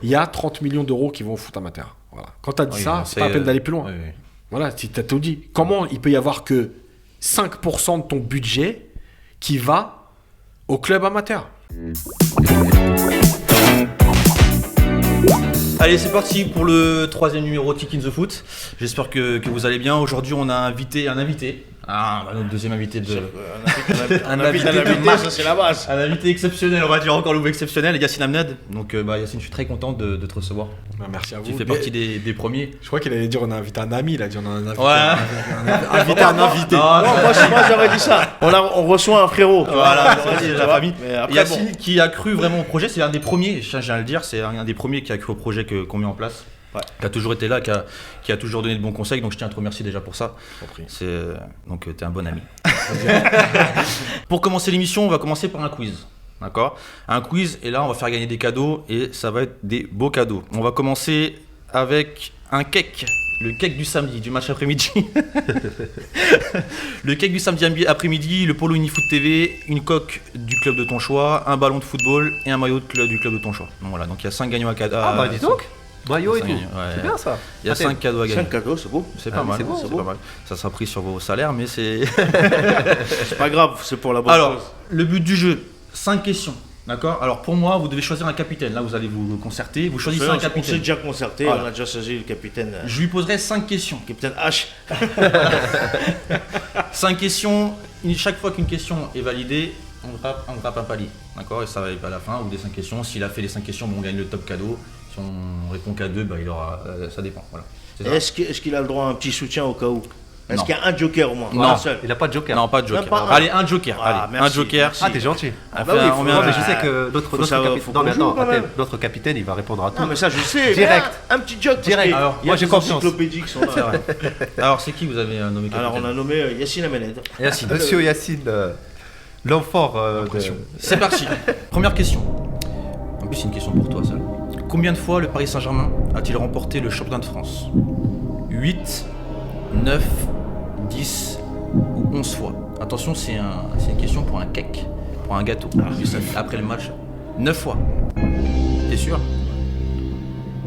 il y a 30 millions d'euros qui vont au foot amateur. Voilà. Quand tu as dit ça, c'est pas la peine d'aller plus loin. Oui. Voilà, tu as tout dit. Comment il peut y avoir que 5% de ton budget qui va au club amateur? Allez, c'est parti pour le 3e numéro Tick in the Foot. J'espère que vous allez bien. Aujourd'hui, on a un invité. Notre deuxième invité de... Un invité de masse, c'est la base. Un invité exceptionnel, on va dire encore le mot exceptionnel, Yacine Amned. Donc Yacine, je suis très content de te recevoir. Merci à vous. Tu fais partie des premiers. Je crois qu'il allait dire on a invité un ami, il a dit on a un invité. Ouais. Un invité. Moi j'aurais dit ça. On reçoit un frérot. Voilà, c'est la famille. Après, Yacine qui a cru vraiment au projet, c'est un des premiers, je tiens à le dire, c'est un des premiers qui a cru au projet qu'on met en place. Ouais. Qui a toujours été là, qui a toujours donné de bons conseils, donc je tiens à te remercier déjà pour ça. Donc t'es un bon ami. Pour commencer l'émission, on va commencer par un quiz. D'accord ? Un quiz, et là on va faire gagner des cadeaux, et ça va être des beaux cadeaux. On va commencer avec un cake. Le cake du samedi, du match après-midi. Le cake du samedi après-midi, le polo Unifoot TV, une coque du club de ton choix, un ballon de football et un maillot du club de ton choix. Donc voilà, donc il y a 5 gagnants à cadeaux. Ah bah dis donc, maillot et tout, ouais. c'est bien ça. Il y a 5 cadeaux à gagner. 5 cadeaux, c'est beau. C'est pas mal, c'est beau, c'est pas mal. Ça sera pris sur vos salaires, mais c'est... C'est pas grave, c'est pour la bonne Alors, cause. le but du jeu, 5 questions. D'accord ? Alors pour moi, vous devez choisir un capitaine. Là, vous allez vous concerter. Vous choisissez un On s'est capitaine. déjà concerté, Voilà. on a déjà choisi le capitaine. Je lui poserai 5 questions. Capitaine H. 5 questions. Chaque fois qu'une question est validée, on grappe un palier. D'accord ? Et ça va aller à la fin, au bout des 5 questions. S'il a fait les 5 questions, on gagne le top cadeau. Si on répond qu'à 2, il aura. Ça dépend. Voilà. C'est ça. Est-ce qu'il a le droit à un petit soutien au cas où? Est-ce Non. qu'il y a un joker au moins? Non. Un seul. Il a pas de joker. Non, pas de joker. Même pas un. Allez, un joker. Ah, Allez, merci, un joker. merci. Ah, t'es gentil. On bah fait oui, un- faut- on met Non, un- mais je sais que faut savoir- capitaine. faut Non, mais qu'on joue, attends, quand même. notre capitaine, il va répondre à tout. Non, mais ça je sais. Direct. Un petit joke. Direct. Alors, Il y a moi, j'ai des confiance. encyclopédies qui sont C'est là. vrai. Alors, c'est qui vous avez nommé capitaine? Alors on a nommé Yacine Amned. Yacine. Monsieur Yacine, l'homme fort de... C'est parti. Première question. En plus, c'est une question pour toi, seul. Combien de fois le Paris Saint-Germain a-t-il remporté le championnat de France? 8, 9, 10 ou 11 fois. Attention, c'est une question pour un cake, pour un gâteau. Après le match, 9 fois. T'es sûr?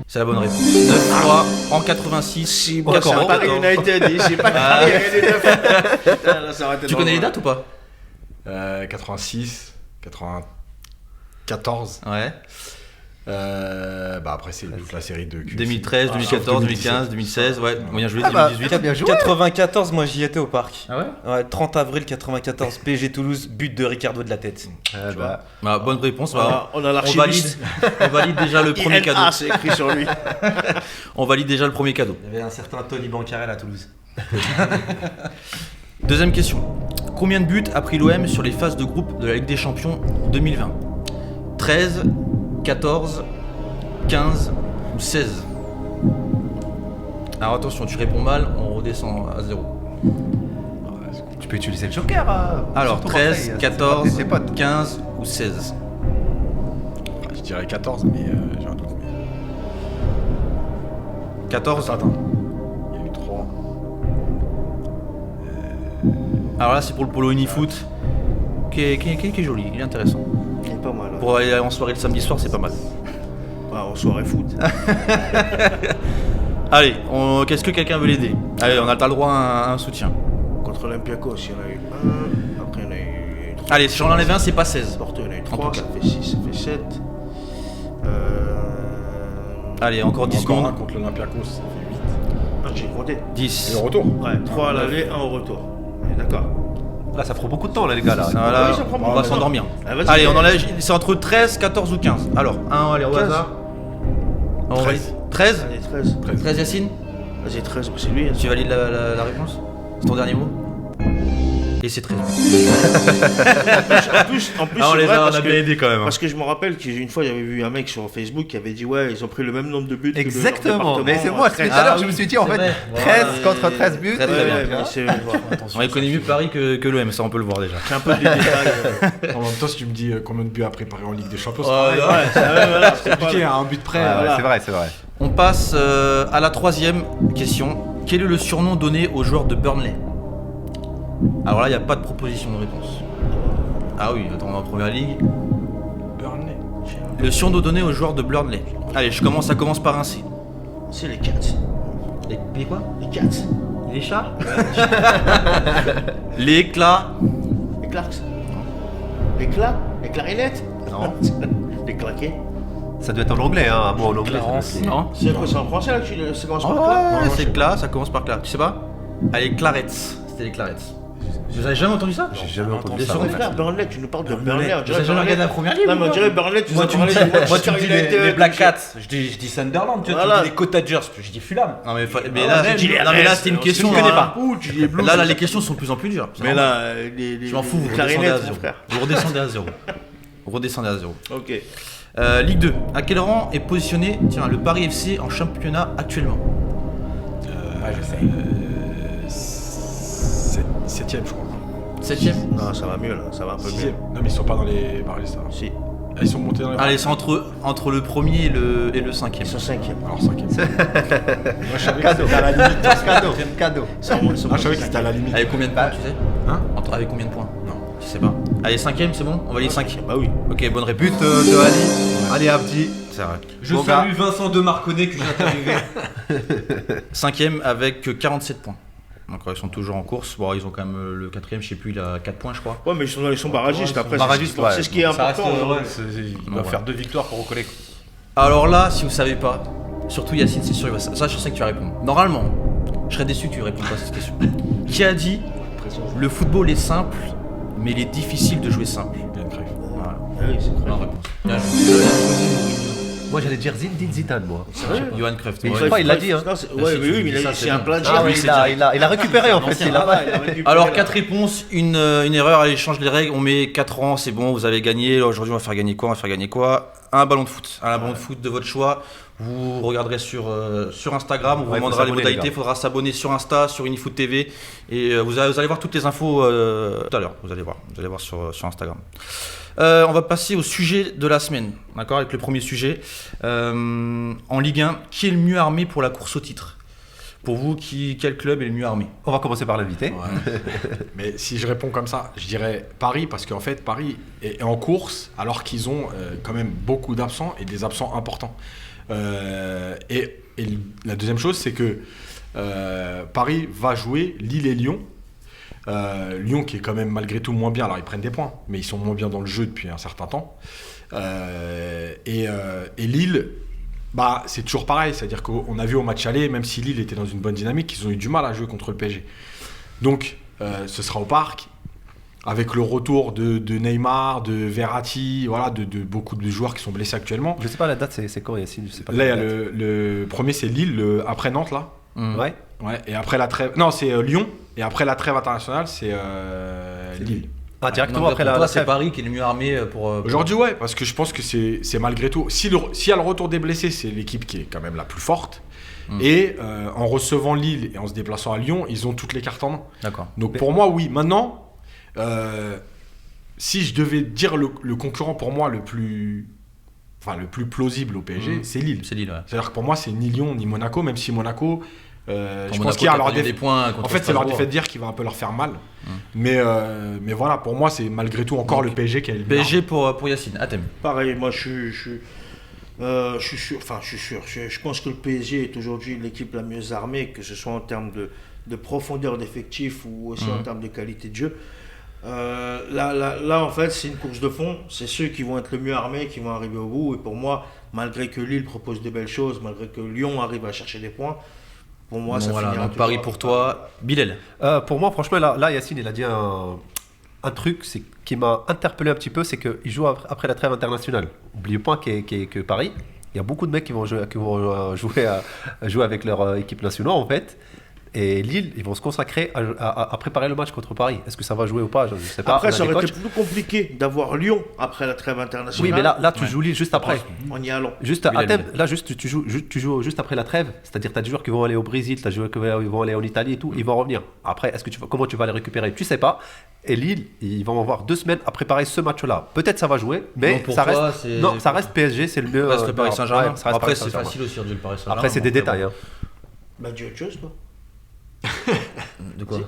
C'est la bonne réponse. 9 fois en 86. Si, bon, moi, c'est d'accord. Paris United. Je sais pas Ah. qu'il y avait les 9. Putain, là, ça aurait été Tu drôle. connais les dates ou pas? 86, 94. Ouais. Après, c'est toute la série de QC. 2013, 2014, 2015, 2016, ouais. Bien joué, Ah bah, 2018. t'as bien joué. 94, moi j'y étais au parc. Ah ouais? Ouais, 30 avril 94, PSG Toulouse, but de Ricardo de la tête. Ah bah, Bah, bonne réponse. On a On l'archiviste. valide déjà le premier cadeau. INA, c'est écrit sur lui. On valide déjà le premier cadeau. Il y avait un certain Tony Bancarel à Toulouse. Deuxième question. Combien de buts a pris l'OM sur les phases de groupe de la Ligue des Champions 2020? 13, 14, 15 ou 16? Alors attention, tu réponds mal, on redescend à 0. tu peux utiliser le joker. Alors surtout 13, Marseille, 14, c'est pas tes 15 ou 16? Je dirais 14, mais j'ai un doute. 14? Attends. Il y a eu 3. Alors là c'est pour le polo Unifoot qui est joli, il est intéressant. Il est pas mal. Ouais. Pour aller en soirée le samedi soir c'est pas mal. En soirée foot. Allez, qu'est-ce que quelqu'un veut l'aider? Allez, on a le droit à un soutien. Contre Olympiakos, il y en a eu 1. Après, il y en a eu 3. Allez, si j'en enlève un, c'est pas 16. Porto, il y en a eu En 3. tout Ça cas. fait 6, ça fait 7. Allez, encore 10 Encore un secondes. contre l'Olympiakos, ça fait 8. J'ai compté. 10. Et le retour. Ouais, 3 à l'aller, 1 au retour. On est d'accord. Là, ça prend beaucoup de temps, là, les gars. Là. Voilà, oui, ça prend on beaucoup va de s'endormir. Ah, vas-y. Allez, on enlève, c'est entre 13, 14 ou 15. Alors, 1, allez, au 15. hasard. On 13. valide. 13 Allez, 13. 13 Yacine? Vas-y, 13, c'est lui. hein. Tu valides la réponse? C'est ton dernier mot? Et c'est 13. En plus, Ah, on c'est les vrai a, on parce a que- bien aidé quand même. hein. Parce que je me rappelle qu'une fois j'avais vu un mec sur Facebook qui avait dit ouais ils ont pris le même nombre de buts que Exactement. leur Mais c'est moi, c'est tout à Ah l'heure, oui, je me suis dit, en c'est fait, vrai. 13 Ouais. contre 13 buts. Très, très bien. C'est On connaît mieux Paris que l'OM, ça on peut le voir déjà. un peu des détails. En même temps, si tu me dis combien de buts a préparé en Ligue des Champions, c'est Ouais, pareil. Voilà, C'est compliqué, à un but près. Ouais, voilà. c'est vrai, c'est vrai. On passe à la troisième question. Quel est le surnom donné aux joueurs de Burnley? Alors là, il n'y a pas de proposition de réponse. Ah oui, attends, en première ligue. Burnley. Le surnom donné aux joueurs de Burnley. Allez, ça commence par un C. C'est les Cats. Les quoi? Les Cats. Les chats. Les Clas. Les Clarks. Les Clas. Les clarinettes. Non. Les claquets. Ça doit être en anglais, hein. Un mot en anglais. Non. C'est quoi, c'est en français là que ça commence par Ouais, Clas? c'est Clas, ça commence par Clas. Tu sais pas? Allez, Clarets. C'était les Clarets. Vous avez jamais entendu ça? J'ai jamais entendu Bien ça. sûr, en Mais fait. frère, Burnley, tu nous parles de Burnley. Burnley. On Vous dirait avez jamais regardé la première ligue? Non, mais on dirait Burnley, tu Moi, nous tu me parlais dis, de moi, tu Manchester me dis United, les Black Cats. Je dis Sunderland, tu vois, Voilà. tu dis les Cottagers, je dis Fulham. Non mais, Ah, là, ouais, tu dis les non, mais là Reds, c'était une on question. se connaît hein. pas. Ouh, tu dis les Blues. Là, les questions sont de plus en plus dures. C'est Mais normal. là, les Je m'en fous, vous redescendez clarinettes, à mon 0. frère. Vous redescendez à 0. Vous redescendez à 0. Ok. Ligue 2. À quel rang est positionné le Paris FC en championnat actuellement? Je sais. 7ème, je crois. 7ème. Non, ça va mieux là, ça va un peu 6ème. mieux. Non, mais ils sont pas dans les barristes. Là. Si, Ah, ils sont montés dans les Allez, c'est entre le premier et le cinquième. ils sont 5e. Alors 5ème. Moi, je savais que Cadeau. c'était à la limite. Cadeau. Ça remonte, ça Moi, je savais remonte. que c'était à la limite. Avec combien de points, tu sais? Hein? Avec combien de points? Non. Je sais pas. Allez, 5ème, c'est bon? On va aller 5. Bah oui. Ok, bonne réponse. But de Ali. Allez, Abdi. C'est vrai. Je Bon salue Vincent de Marconnet que je viens d'arriver. 5ème avec 47 points. Donc ils sont toujours en course. Bon, ils ont quand même le 4ème, je sais plus, il a 4 points, je crois. Ouais, mais ils sont barragistes après. barragistes, ouais. C'est ce qui est Ça reste, important. ouais, Il doit faire 2 victoires pour recoller. Alors là, si vous savez pas, surtout Yacine, c'est sûr, ça je sais que tu vas répondre. Normalement, je serais déçu que tu répondes pas à cette question. Qui a dit le football est simple, mais il est difficile de jouer simple? Bien Cruyff. Voilà. Ah oui, c'est Bonne vrai. réponse. Bien joué. Moi, j'allais dire Zinedine Zidane, moi. Johan Cruyff. Mais ouais. je crois qu'il l'a dit, hein. Non, ouais, mais oui, mais Ça, c'est un bon. plagiat. Ah oui, c'est direct. il a récupéré, en fait. ancien. Il a- Ah, il a récupéré, Alors là. 4 réponses, une erreur, allez change les règles, on met 4 rangs, c'est bon, vous avez gagné. Là, aujourd'hui on va faire gagner quoi? On va faire gagner quoi? Un ballon de foot. Un ballon de foot de votre choix. Vous regarderez sur Instagram, on vous Ouais, faut demandera les s'abonner, modalités, les il faudra s'abonner sur Insta, sur Unifoot TV. Et vous allez voir toutes les infos tout à l'heure, vous allez voir sur Instagram. On va passer au sujet de la semaine, d'accord, avec le premier sujet. En Ligue 1, qui est le mieux armé pour la course au titre? Pour vous, quel club est le mieux armé? On va commencer par l'invité. Ouais. Mais si je réponds comme ça, je dirais Paris, parce qu'en fait, Paris est en course, alors qu'ils ont quand même beaucoup d'absents et des absents importants. Et la deuxième chose, c'est que Paris va jouer Lille et Lyon. Lyon qui est quand même malgré tout moins bien, alors ils prennent des points, mais ils sont moins bien dans le jeu depuis un certain temps. Et Lille, bah, c'est toujours pareil, c'est-à-dire qu'on a vu au match aller, même si Lille était dans une bonne dynamique, ils ont eu du mal à jouer contre le PSG. Donc ce sera au Parc, avec le retour de Neymar, de Verratti, voilà, de beaucoup de joueurs qui sont blessés actuellement. Je sais pas la date, c'est quand, Yacine? Je sais pas. Là, il y a la date. le premier, c'est Lille, après Nantes, là. Ouais. Ouais, et après la trêve. Non, c'est Lyon. Et après la trêve internationale, c'est Lille. Ah, directement Donc, après pour la toi, c'est trêve. Paris qui est le mieux armé pour. Aujourd'hui, ouais, parce que je pense que c'est malgré tout. S'il y a le retour des blessés, c'est l'équipe qui est quand même la plus forte. Et en recevant Lille et en se déplaçant à Lyon, ils ont toutes les cartes en main. D'accord. Donc pour moi, oui. Maintenant, si je devais dire le concurrent pour moi le plus plausible au PSG, c'est Lille. C'est Lille, ouais. C'est-à-dire que pour moi, c'est ni Lyon ni Monaco, même si Monaco, je Monaco, pense qu'il y a t'as leur perdu des points En contre fait, c'est leur Strasbourg. défaite dire qui va un peu leur faire mal. Mais voilà, pour moi, c'est malgré tout encore le PSG qui est le PSG pour Yacine, à thème. Pareil, moi je suis sûr, je pense que le PSG est aujourd'hui l'équipe la mieux armée, que ce soit en termes de profondeur d'effectif ou aussi en termes de qualité de jeu. Là, en fait, c'est une course de fond. C'est ceux qui vont être le mieux armés qui vont arriver au bout. Et pour moi, malgré que Lille propose de belles choses, malgré que Lyon arrive à chercher des points, pour moi, Bon, ça voilà, finira donc toujours Paris pour toi. Bilal. Pour moi, franchement, là, Yacine, il a dit un truc qui m'a interpellé un petit peu, c'est qu'il joue après la trêve internationale. N'oubliez pas que Paris, il y a beaucoup de mecs qui vont jouer avec leur équipe nationale, en fait. Et Lille, ils vont se consacrer à préparer le match contre Paris. Est-ce que ça va jouer ou pas? Je ne sais pas. Après, On a ça des aurait coachs. été plus compliqué d'avoir Lyon après la trêve internationale. Oui, mais là tu joues Lille juste après. En y allant. Juste à Bilal. thème, là, tu joues juste après la trêve. C'est-à-dire, tu as des joueurs qui vont aller au Brésil, tu as des joueurs qui vont aller en Italie et tout. Ils vont revenir. Après, comment tu vas les récupérer? Tu sais pas. Et Lille, ils vont avoir 2 semaines à préparer ce match-là. Peut-être ça va jouer, mais Donc pour ça toi, reste. c'est- Non, ça reste PSG, c'est le mieux. Reste le Paris ouais, Saint-Germain. ça reste Après, Paris c'est Saint-Germain. facile aussi de dire le Paris Saint-Germain. Après, c'est des donc, détails. Hein. Bah, dis autre chose, toi. De quoi?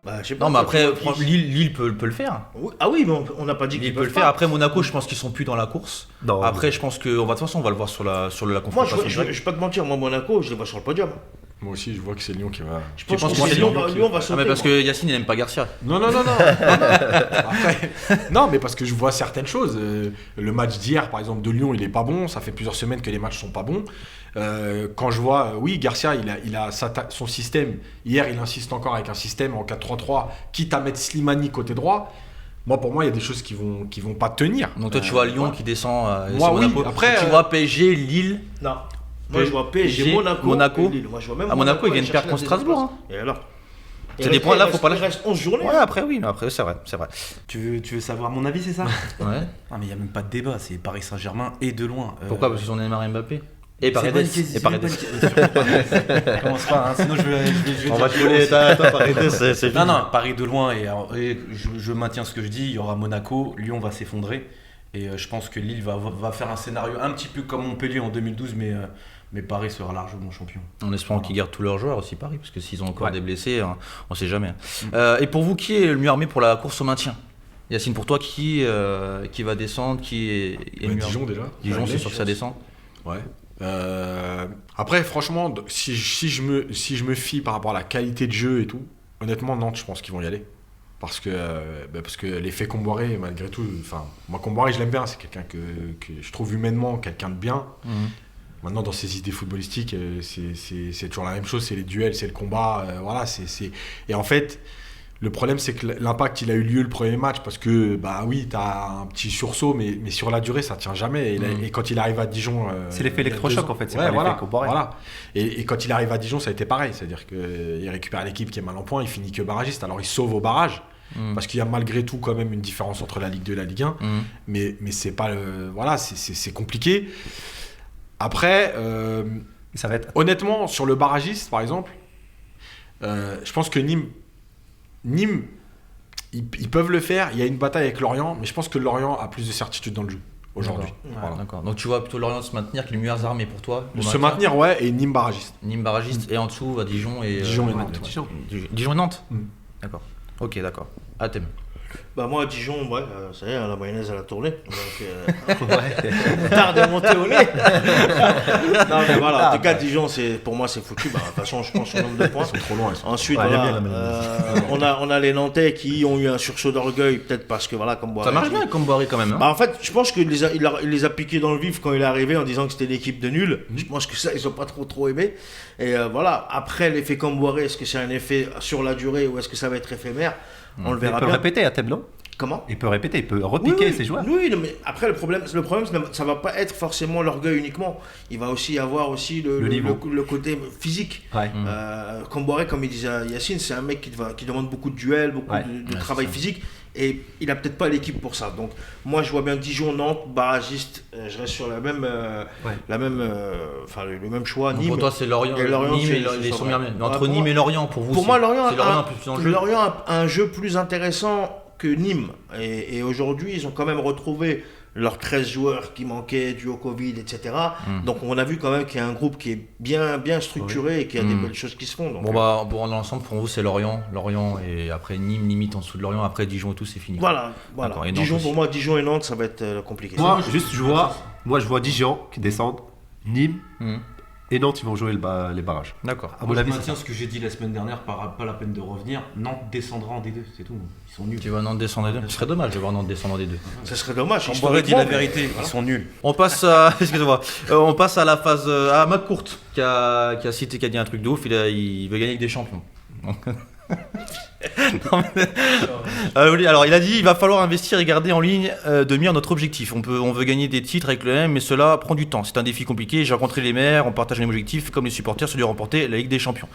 Bah, je sais pas. Non, mais après, Qui- Lille peut le faire. Oui. Ah oui, mais on n'a pas dit Lille qu'ils peut le peuvent faire. pas. Après, Monaco, je pense qu'ils sont plus dans la course. Non. Après, je pense que, de toute façon, on va le voir sur la Moi, confrontation. je vais pas te mentir, moi, Monaco, je les vois sur le podium. Moi aussi, je vois que c'est Lyon qui va. Je pense penses que que c'est c'est Lyon, Lyon va sauter. Ah, mais parce moi. que Yacine, il n'aime pas Garcia. Non, non, non, non. Après, non, mais parce que je vois certaines choses. Le match d'hier, par exemple, de Lyon, il est pas bon. Ça fait plusieurs semaines que les matchs sont pas bons. Quand je vois, oui, Garcia, il a son système. Hier, il insiste encore avec un système en 4-3-3, quitte à mettre Slimani côté droit. Moi, pour moi, il y a des choses qui vont pas tenir. Donc, toi, tu vois Lyon qui descend. Moi, c'est oui. Monaco. Après, tu vois PSG, Lille. Non. Moi, je vois PSG, Monaco. Et Lille. Moi, je vois même À Monaco, ils aller viennent perdre chercher contre la deuxième Strasbourg. place. Et alors Ça dépend, là, faut pas Il lâcher. reste 11 journées. Ouais, après, oui. Après, c'est vrai. Tu veux savoir mon avis, c'est ça? Ouais. Ah, mais il n'y a même pas de débat, c'est Paris Saint-Germain et de loin. Pourquoi? Parce qu'ils ont Neymar et Mbappé. Et Paredes. Et Paredes. Commence pas, hein, sinon je vais On va dire te coller, zéro, toi, Paredes, c'est Non, non, Paris de loin et je maintiens ce que je dis, il y aura Monaco, Lyon va s'effondrer et je pense que Lille va faire un scénario un petit peu comme Montpellier en 2012 mais Paris sera largement champion. En espérant qu'ils gardent tous leurs joueurs aussi, Paris, parce que s'ils ont encore Ouais. des blessés, hein, on sait jamais. Et pour vous, qui est le mieux armé pour la course au maintien? Yacine, pour toi, qui va descendre? Qui est le mieux Dijon armé? déjà. Dijon, c'est sûr que ça descend. Ouais. Après, franchement, si je me fie par rapport à la qualité de jeu et tout, honnêtement, Nantes, je pense qu'ils vont y aller. Parce que l'effet Comboiré, malgré tout, enfin, moi, Comboiré, je l'aime bien. C'est quelqu'un que je trouve humainement quelqu'un de bien. Maintenant, dans ses idées footballistiques, c'est toujours la même chose. C'est les duels, c'est le combat. Voilà, Et en fait, le problème, c'est que l'impact, il a eu lieu le premier match parce que, bah oui, t'as un petit sursaut, mais sur la durée, ça tient jamais. Et quand il arrive à Dijon. C'est l'effet il y a électrochoc, 2 ans. en fait, c'est Ouais, pas voilà, l'effet Comboiré. Voilà. Et quand il arrive à Dijon, ça a été pareil. C'est-à-dire qu'il récupère l'équipe qui est mal en point, il finit que barragiste. Alors, il sauve au barrage. Parce qu'il y a malgré tout quand même une différence entre la Ligue 2 et la Ligue 1. Mais c'est pas voilà, c'est compliqué. Après, Ça va être. honnêtement, sur le barragiste, par exemple, je pense que Nîmes, ils peuvent le faire. Il y a une bataille avec Lorient, mais je pense que Lorient a plus de certitude dans le jeu aujourd'hui. Voilà. D'accord. Donc tu vois plutôt Lorient se maintenir qui est le mieux armé pour toi. au Se maintien. maintenir, ouais, et Nîmes barragiste. Nîmes barragiste et en dessous à Dijon et Dijon et ouais, Nantes. ouais. Dijon et Nantes. D'accord. Ok, d'accord. À thème. Bah moi, Dijon, ouais, ça y est, la mayonnaise, elle a tourné. Donc, tard de monter au lait. Non, mais voilà, en tout cas, Dijon, pour moi, c'est foutu. Bah, de toute façon, je pense sur le nombre de points. Ils sont trop loin. Ils sont... Ensuite, Ouais, voilà, j'aime bien la on a les Nantais qui ont eu un sursaut d'orgueil, peut-être parce que, voilà, comme Ça marche bien comme Boiré quand même. Hein. Bah, en fait, je pense qu'il il les a piqués dans le vif quand il est arrivé en disant que c'était l'équipe de nuls. Je pense que ça, ils ont pas trop aimé. Et voilà, après, l'effet Camboiré, est-ce que c'est un effet sur la durée ou est-ce que ça va être éphémère? On le Il verra peut bien. répéter à thème, non? Comment? Il peut répéter, il peut repiquer ses joueurs. Oui, non, mais après le problème, ça va pas être forcément l'orgueil uniquement. Il va aussi avoir aussi le niveau. le côté physique. Ouais. Comboiré, comme il disait Yacine, c'est un mec qui demande beaucoup de duels, beaucoup Ouais. de travail physique. Et il a peut-être pas l'équipe pour ça. Donc moi je vois bien Dijon, Nantes, barragiste. Je reste sur le même choix. Donc Nîmes. pour toi c'est Lorient. Et Lorient, Nîmes c'est- et c'est les ça, sont ouais. bien. Mais entre Ouais, pour Nîmes moi- et Lorient, pour vous, Pour moi, Lorient c'est Lorient plus dans le jeu. Lorient a un jeu plus intéressant que Nîmes. Et aujourd'hui, ils ont quand même retrouvé leurs 13 joueurs qui manquaient dû au Covid, etc. Donc on a vu quand même qu'il y a un groupe qui est bien structuré et qu'il y a des belles choses qui se font. Donc, Bon bah dans l'ensemble pour vous c'est Lorient et après Nîmes limite en dessous de Lorient, après Dijon et tout c'est fini. voilà. D'accord, et Nantes Dijon, aussi. pour moi, Dijon et Nantes, ça va être compliqué. Moi, je vois Dijon qui descendent, Nîmes Mhm. et Nantes, ils vont jouer les barrages. D'accord. À Moi, mon avis, je c'est maintiens ce que j'ai dit la semaine dernière, pas la peine de revenir. Nantes descendra en D2, c'est tout. Ils sont nuls. Tu vois Nantes descendre des deux. Ce serait dommage de voir Nantes descendre des deux. Ça serait dommage. Boiré dit la historiquement, vérité, ils sont nuls. On passe à excusez-moi. On passe à la phase à McCourt qui a dit un truc de ouf, il veut gagner avec des champions. Non, mais- oui, alors il a dit il va falloir investir et garder en ligne de mire notre objectif. On veut gagner des titres avec le M, mais cela prend du temps. C'est un défi compliqué. J'ai rencontré les maires, on partage les mêmes objectifs, comme les supporters, celui de remporter la Ligue des Champions.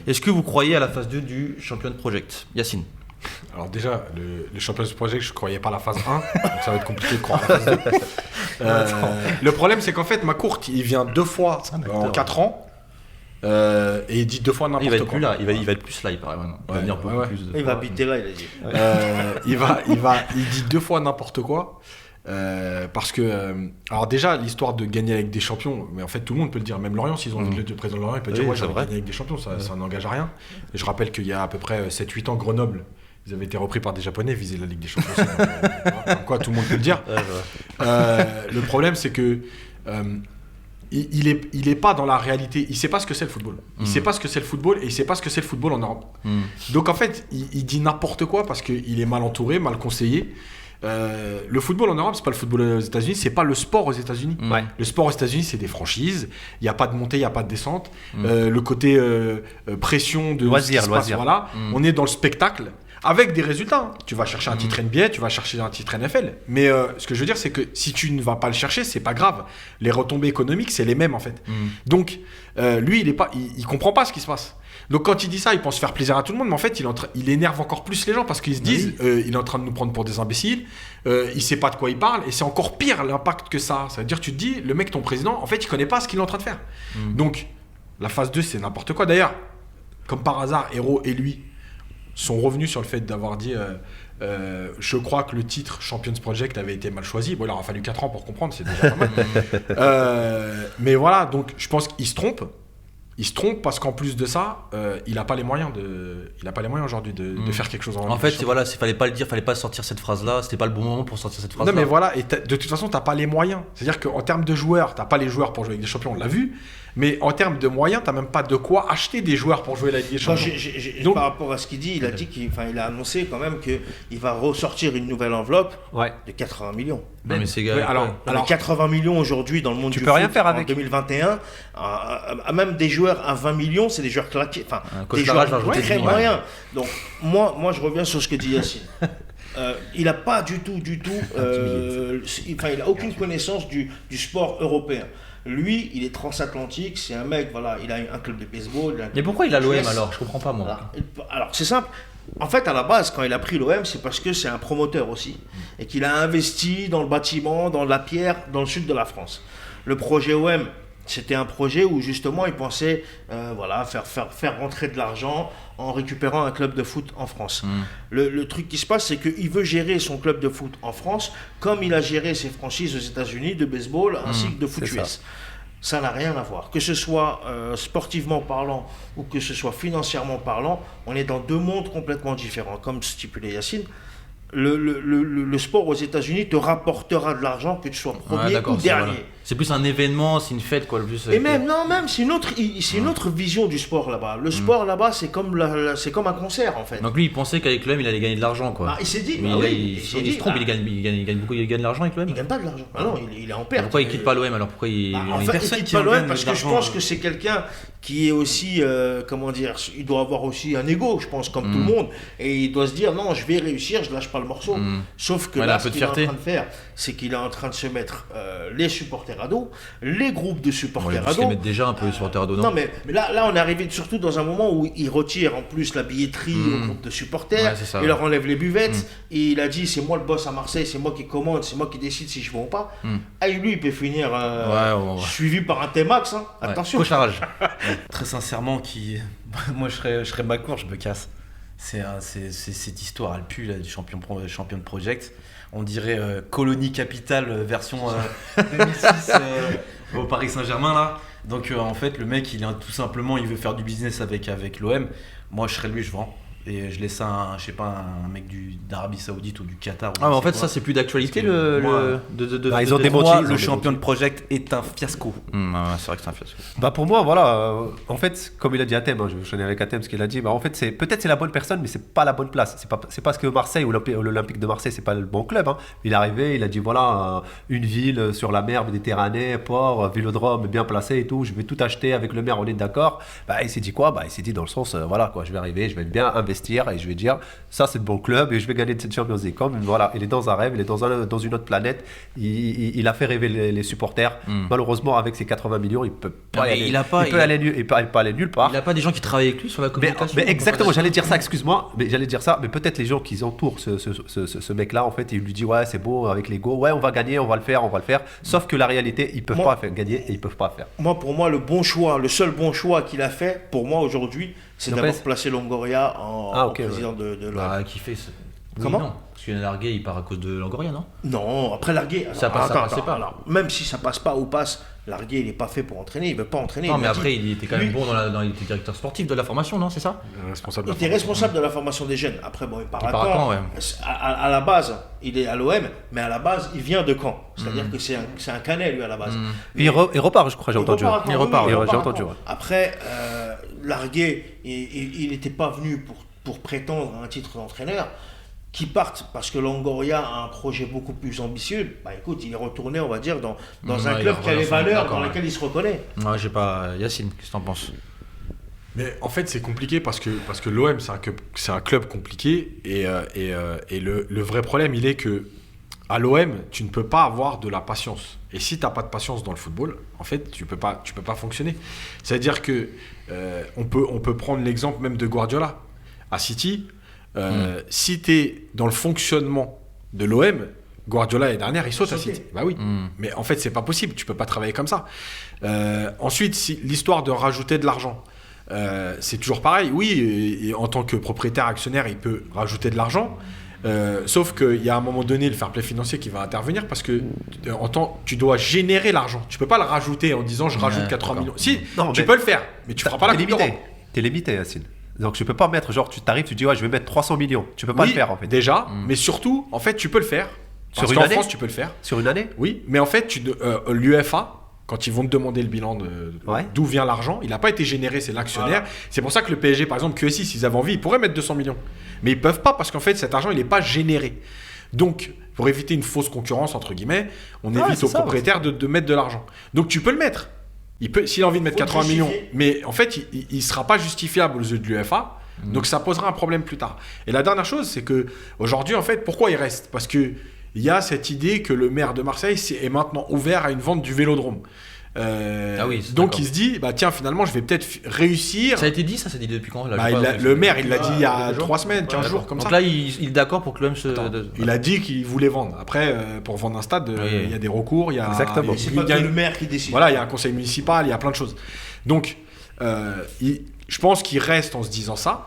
Est-ce que vous croyez à la phase 2 du Champion Project, Yacine? Alors déjà, le Champions Project, je croyais pas à la phase 1, donc ça va être compliqué de croire à la phase 2. Le problème, c'est qu'en fait, McCourt, il vient 2 fois en 4 ans, et il dit 2 fois Il va n'importe être quoi. plus là, il va être plus là, il paraît maintenant. Il va Ouais, venir beaucoup ouais. plus de Il va fois. habiter là, il a dit. Il dit 2 fois n'importe quoi. Parce que, alors déjà, l'histoire de gagner avec des champions, mais en fait, tout le monde peut le dire. Même Lorient, s'ils ont envie de le président de Lorient, il peut dire ouais, j'ai envie de gagner avec des champions, ça n'engage à rien. Et je rappelle qu'il y a à peu près 7-8 ans, Grenoble, ils avaient été repris par des Japonais, visaient la Ligue des Champions. Donc, voilà, comme quoi, tout le monde peut le dire. Le problème, c'est que il est pas dans la réalité. Il sait pas ce que c'est le football. Il sait pas ce que c'est le football et il sait pas ce que c'est le football en Europe. Donc en fait, il dit n'importe quoi parce qu'il est mal entouré, mal conseillé. Le football en Europe, c'est pas le football aux États-Unis, c'est pas le sport aux États-Unis. Le sport aux États-Unis, c'est des franchises. Il y a pas de montée, il y a pas de descente. Le côté pression de loisir. Voilà. On est dans le spectacle. Avec des résultats. Tu vas chercher un titre NBA, tu vas chercher un titre NFL. Mais ce que je veux dire, c'est que si tu ne vas pas le chercher, c'est pas grave. Les retombées économiques, c'est les mêmes en fait. Donc, lui, il comprend pas ce qui se passe. Donc, quand il dit ça, il pense faire plaisir à tout le monde, mais en fait, il énerve encore plus les gens parce qu'ils se disent, il est en train de nous prendre pour des imbéciles. Il sait pas de quoi il parle et c'est encore pire l'impact que ça. Ça veut dire, tu te dis, le mec, ton président, en fait, il connaît pas ce qu'il est en train de faire. Donc, la phase 2, c'est n'importe quoi. D'ailleurs, comme par hasard, Hérault et lui sont revenus sur le fait d'avoir dit je crois que le titre Champions Project avait été mal choisi. Bon, il aura fallu 4 ans pour comprendre, c'est déjà pas mal. Mais voilà, donc je pense qu'il se trompe. Il se trompe parce qu'en plus de ça, il n'a pas les moyens aujourd'hui de faire quelque chose en fait. Fallait pas le dire, fallait pas sortir cette phrase-là. C'était pas le bon moment pour sortir cette phrase-là. Non, mais voilà, et de toute façon, t'as pas les moyens. C'est-à-dire qu'en termes de joueurs, t'as pas les joueurs pour jouer avec des champions, on l'a vu. Mais en termes de moyens, t'as même pas de quoi acheter des joueurs pour jouer la Ligue des Champions. Donc, par rapport à ce qu'il dit, il a dit il a annoncé quand même qu'il va ressortir une nouvelle enveloppe de 80 millions. Non, mais c'est alors 80 millions aujourd'hui dans le monde tu du peux foot rien faire en avec. 2021, même des joueurs à 20 millions, c'est des joueurs claqués, des joueurs très moyens. Donc moi je reviens sur ce que dit Yacine. Il n'a pas du tout, il a aucune connaissance du sport européen. Lui, il est transatlantique, c'est un mec, voilà, il a un club de baseball. Mais pourquoi il a l'OM alors? Je comprends pas moi. Voilà. Alors c'est simple. En fait, à la base, quand il a pris l'OM, c'est parce que c'est un promoteur aussi. Et qu'il a investi dans le bâtiment, dans la pierre, dans le sud de la France. Le projet OM, c'était un projet où justement il pensait faire rentrer de l'argent en récupérant un club de foot en France. Le truc qui se passe, c'est qu'il veut gérer son club de foot en France comme il a géré ses franchises aux États-Unis de baseball ainsi que de foot US. Ça n'a rien à voir. Que ce soit sportivement parlant ou que ce soit financièrement parlant, on est dans deux mondes complètement différents. Comme stipulé Yacine, le sport aux États-Unis te rapportera de l'argent que tu sois premier ou dernier. Voilà. C'est plus un événement, c'est une fête quoi. Le plus. Et même c'est une autre vision du sport là-bas. Le sport là-bas, c'est comme un concert en fait. Donc lui, il pensait qu'avec l'OM, il allait gagner de l'argent quoi. Il s'est dit. Mais il se trompe, il gagne beaucoup, il gagne de l'argent avec l'OM. Il gagne pas de l'argent. Non, il est en perte. Pourquoi il quitte pas l'OM alors? Pourquoi il quitte pas l'OM parce que je pense que c'est quelqu'un qui est aussi, il doit avoir aussi un ego, je pense, comme tout le monde, et il doit se dire non, je vais réussir, je lâche pas le morceau. Sauf que là, ce qu'il est en train de faire, c'est qu'il est en train de se mettre les supporters à dos, les groupes de supporters à dos. Ils mettent déjà un peu les supporters à dos, non, mais là, on est arrivé surtout dans un moment où il retire en plus la billetterie au groupe de supporters, il leur enlève les buvettes, et il a dit c'est moi le boss à Marseille, c'est moi qui commande, c'est moi qui décide si je vais ou pas. Lui, il peut finir suivi par un T-Max, attention. Cauchemar. Très sincèrement, moi je serais ma cour, je me casse. C'est cette histoire, elle pue là, du champion de Project. On dirait Colonie Capital version 2006 au Paris Saint-Germain là. Donc en fait le mec il veut faire du business avec l'OM. Moi je serais lui, je vends. Et je laisse un mec d'Arabie Saoudite ou du Qatar. Mais en fait, ça, c'est plus d'actualité. Ils ont démenti. Le champion de Project est un fiasco. C'est vrai que c'est un fiasco. Pour moi, voilà. En fait, comme il a dit Athème, je vais enchaîner avec Athème ce qu'il a dit. En fait, peut-être c'est la bonne personne, mais c'est pas la bonne place. C'est parce que Marseille ou l'Olympique de Marseille, c'est pas le bon club. Il est arrivé, il a dit voilà, une ville sur la mer Méditerranée, port, vélodrome bien placé et tout. Je vais tout acheter avec le maire, on est d'accord. Il s'est dit quoi? Il s'est dit dans le sens, voilà quoi, je vais arriver, je vais bien investir. Et je vais dire ça c'est le bon club et je vais gagner cette Champions League. Comme voilà, il est dans un rêve, il est dans une autre planète. Il a fait rêver les supporters. Malheureusement avec ses 80 millions il peut pas aller nulle part. Il a pas des gens qui travaillent avec lui sur la communication. Mais exactement, j'allais dire ça, excuse-moi, mais peut-être les gens qui entourent ce mec là en fait, il lui dit ouais c'est beau avec l'ego, ouais on va gagner, on va le faire. Sauf que la réalité ils peuvent pas gagner et ils peuvent pas faire. Pour moi le seul bon choix qu'il a fait pour moi aujourd'hui, c'est d'abord placer Longoria en président de l'OM. Qui fait Comment non. Parce que Largué, il part à cause de Longoria, non? Non, après Largué. Ça passait pas. Alors, même si ça passe pas ou passe, Largué, il n'est pas fait pour entraîner, il veut pas entraîner. Non, il mais l'a après, dit. il était quand même bon il était directeur sportif de la formation, non? C'est ça? Responsable. Il était responsable de la formation des jeunes. Après, bon, il part Il à part à Caen. Caen, ouais. À la base, il est à l'OM, mais à la base, il vient de Caen. C'est-à-dire que c'est un Canet, lui, à la base. Il repart, je crois, j'ai entendu. repart à Caen, Il repart, oui, ouais, j'ai à entendu, Caen. ouais. Après, Largué, il n'était pas venu pour prétendre à un titre d'entraîneur. Qui partent parce que Longoria a un projet beaucoup plus ambitieux, bah écoute, il est retourné, on va dire, dans un club qui a les valeurs dans lesquelles il se reconnaît. Ouais, j'ai pas. Yacine, qu'est-ce que t'en penses? Mais en fait, c'est compliqué parce que l'OM, c'est un club compliqué. Et le vrai problème, il est que à l'OM, tu ne peux pas avoir de la patience. Et si tu n'as pas de patience dans le football, en fait, tu peux pas fonctionner. C'est-à-dire que on peut prendre l'exemple même de Guardiola. À City, si tu es dans le fonctionnement de l'OM, Guardiola l'année dernière, il saute à City. Bah oui, mais en fait, c'est pas possible. Tu peux pas travailler comme ça. Ensuite, l'histoire de rajouter de l'argent. C'est toujours pareil, oui, et en tant que propriétaire actionnaire, il peut rajouter de l'argent, sauf qu'il y a à un moment donné le fair play financier qui va intervenir parce que tu dois générer l'argent. Tu peux pas le rajouter en disant je rajoute 80 millions. Si, Non, tu mais peux le faire, mais tu feras pas la Coupe d'Europe. T'es limité, Yacine. Donc tu peux pas mettre, genre tu t'arrives, tu dis ouais, je vais mettre 300 millions. Tu peux pas Oui, le faire en fait. déjà, mais surtout, en fait, tu peux le faire. Parce Sur une qu'en année France, tu peux le faire. Sur une année. Oui, mais en fait, l'UEFA, quand ils vont te demander le bilan Ouais. d'où vient l'argent, il n'a pas été généré, c'est l'actionnaire. Voilà. C'est pour ça que le PSG, par exemple, QSI, s'ils avaient envie, ils pourraient mettre 200 millions. Mais ils ne peuvent pas parce qu'en fait, cet argent, il n'est pas généré. Donc, pour éviter une fausse concurrence, entre guillemets, on évite aux propriétaires de mettre de l'argent. Donc, tu peux le mettre. S'il a envie de mettre 80 millions, mais en fait, il ne sera pas justifiable aux yeux de l'UEFA. Donc, ça posera un problème plus tard. Et la dernière chose, c'est qu'aujourd'hui, en fait, pourquoi il reste ? Parce qu'il y a cette idée que le maire de Marseille est maintenant ouvert à une vente du Vélodrome. Donc il se dit, bah tiens, finalement, je vais peut-être réussir. Ça a été dit, ça s'est dit depuis quand là, le maire, il l'a dit il y a 3 semaines, 15 jours, comme donc ça. Donc là, il est d'accord pour que l'OM se. Il a dit qu'il voulait vendre. Après, pour vendre un stade, il y a des recours, il y a. Exactement. C'est pas que le maire qui décide. Voilà, il y a un conseil municipal, il y a plein de choses. Donc, je pense qu'il reste en se disant ça.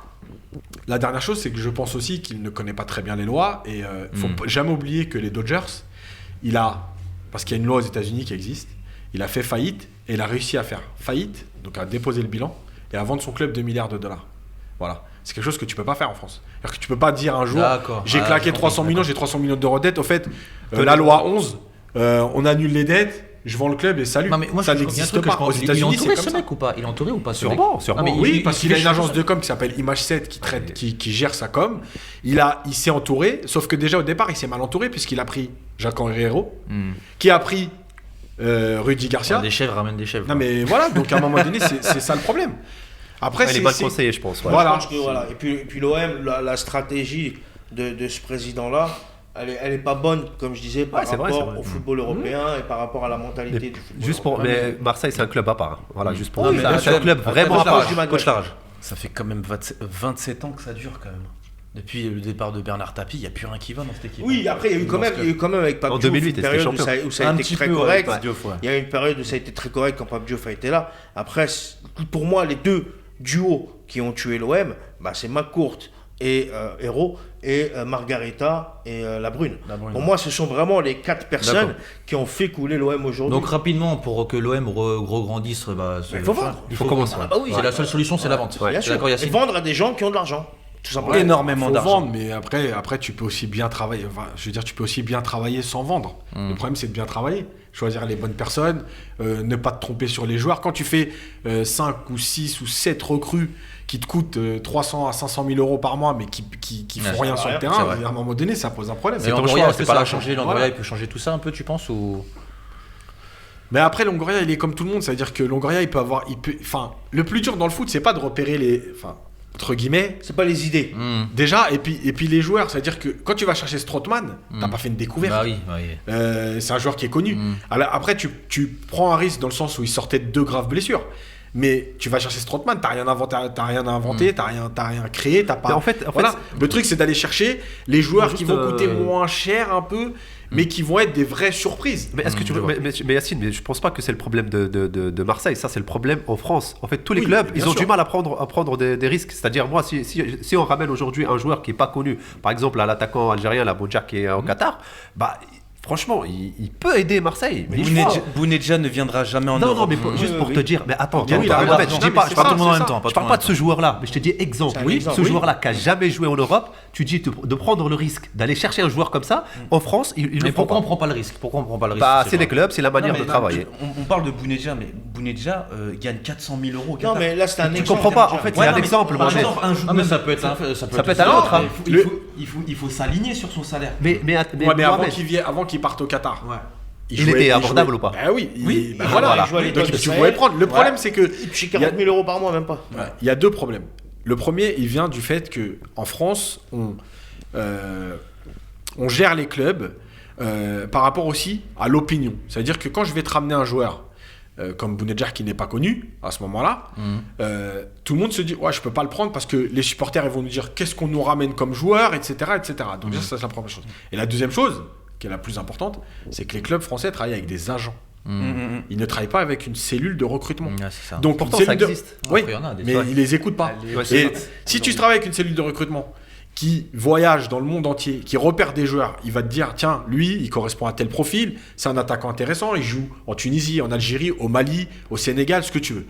La dernière chose, c'est que je pense aussi qu'il ne connaît pas très bien les lois. Et il ne faut jamais oublier que les Dodgers, parce qu'il y a une loi aux États-Unis qui existe, il a fait faillite et il a réussi à faire faillite, donc à déposer le bilan et à vendre son club $2 milliards. Voilà. C'est quelque chose que tu peux pas faire en France. C'est-à-dire que tu peux pas dire un jour, j'ai claqué 300 millions, j'ai 300 millions d'euros de dette. Au fait, la loi 11, on annule les dettes, je vends le club et salut. Non, mais moi, ça n'existe pas. Aux Il est États-Unis, c'est entouré comme ce ça. mec ou pas? Il est entouré ou pas ce mec? Sûrement. Oui, parce qu'il a une agence de com qui s'appelle Image 7 qui gère sa com. Il s'est entouré, sauf que déjà au départ, il s'est mal entouré puisqu'il a pris Jacques-Henri Hérault, qui a pris Rudy Garcia. Des chèvres ramènent des chèvres. Non mais voilà, donc à un moment donné, c'est ça le problème. Après, il est mal conseillé, je pense. Ouais. Voilà. Je pense que, voilà. Et puis l'OM, la stratégie de ce président-là, elle est pas bonne, comme je disais, par rapport au football européen et par rapport à la mentalité du football. Mais Marseille, c'est un club à part. Voilà, juste pour Oui, c'est un club vraiment à part. Coach Larage. Ça fait quand même 27 ans que ça dure quand même. Depuis le départ de Bernard Tapie, il n'y a plus rien qui va dans cette équipe. Oui, après, il y a eu quand même avec Pape en Diouf 2008, une période où ça a été très correct. Il y a eu une période où ça a été très correct quand Pape Diouf a été là. Après, pour moi, les deux duos qui ont tué l'OM, c'est McCourt et Hérault et Margarita et La Brune. Pour moi, ce sont vraiment les 4 personnes qui ont fait couler l'OM aujourd'hui. Donc rapidement, pour que l'OM regrandisse, il faut vendre. Il faut commencer. C'est la seule solution, c'est la vente. Bien sûr. Et vendre à des gens qui ont de l'argent. Tout simplement. Énormément d'argent. Vendre, mais après tu peux aussi bien travailler. Enfin, je veux dire, tu peux aussi bien travailler sans vendre. Le problème, c'est de bien travailler. Choisir les bonnes personnes, ne pas te tromper sur les joueurs. Quand tu fais 5 ou 6 ou 7 recrues qui te coûtent 300 à 500 000 euros par mois, mais qui font rien sur le terrain, à un moment donné, ça pose un problème. C'est ton choix, est-ce que ça va changer? Longoria, il peut changer tout ça un peu, tu penses ou... Mais après, Longoria, il est comme tout le monde. C'est-à-dire que Longoria, le plus dur dans le foot, c'est pas de repérer les... entre guillemets, c'est pas les idées. Déjà, et puis les joueurs, c'est-à-dire que quand tu vas chercher Strootman, t'as pas fait une découverte. Bah oui. C'est un joueur qui est connu. Alors, après, tu prends un risque dans le sens où il sortait de 2 graves blessures. Mais tu vas chercher Strootman, t'as rien inventé, t'as rien créé, t'as pas. En fait, le truc, c'est d'aller chercher les joueurs qui vont coûter moins cher un peu mais qui vont être des vraies surprises. Mais est-ce que tu veux, mais Yacine, mais je pense pas que c'est le problème de Marseille, ça c'est le problème en France. En fait, tous les Oui, clubs, bien ils ont sûr. du mal à prendre des risques. C'est-à-dire, moi, si on ramène aujourd'hui un joueur qui est pas connu, par exemple, l'attaquant algérien, la Boudja qui est au Qatar, bah franchement, il peut aider Marseille. Mais Bounedjah ne viendra jamais en non, Europe. mais juste pour te dire, mais attends, Oui, il a Mohamed, raison. je Non, dis mais pas, c'est je parle ça, tout le monde en c'est même ça. temps. Je parle pas de ce joueur-là, mais je te dis exemple. C'est un Oui, exemple, ce oui. joueur-là qui a jamais joué en Europe, tu dis de prendre le risque d'aller chercher un joueur comme ça. En France, il Mais le font pourquoi on pas. prend pas le risque? Pourquoi on prend pas le risque? Bah, je sais c'est pas. les clubs, c'est la manière Non, de mais travailler. on parle de Bounedjah, mais Bounedjah gagne 400 000 euros au Qatar. Non, mais là, c'est un Tu exemple. comprends pas, en fait, déjà. c'est un non, mais exemple, par Mohamed. exemple, un Ah, mais ça peut être peut être un autre, hein. Il faut s'aligner sur son salaire. Mais Ouais, mais avant Mohamed, qu'il parte au Qatar. Ouais. Il était abordable ou pas? Bah oui, Oui, bah il voilà. joue à l'étoile Donc de tu Sahel. pouvais prendre. Le problème, c'est que Il touche 40 000 euros par mois, même pas. il y a deux problèmes. Le premier, il vient du fait que en France, on gère les clubs par rapport aussi à l'opinion. C'est-à-dire que quand je vais te ramener un joueur comme Bounedjah qui n'est pas connu à ce moment-là, tout le monde se dit ouais, je peux pas le prendre parce que les supporters ils vont nous dire qu'est-ce qu'on nous ramène comme joueur, etc., etc. Donc ça c'est la première chose. Et la deuxième chose, qui est la plus importante, c'est que les clubs français travaillent avec des agents. Ils ne travaillent pas avec une cellule de recrutement. Ouais, c'est ça. Donc Pourtant, une ça cellule de- existe. Oui, Après, il y en a des mais fois. ils les écoutent pas. Ouais, c'est Et ça. si tu travailles avec une cellule de recrutement qui voyage dans le monde entier, qui repère des joueurs, il va te dire tiens, lui, il correspond à tel profil, c'est un attaquant intéressant, il joue en Tunisie, en Algérie, au Mali, au Sénégal, ce que tu veux.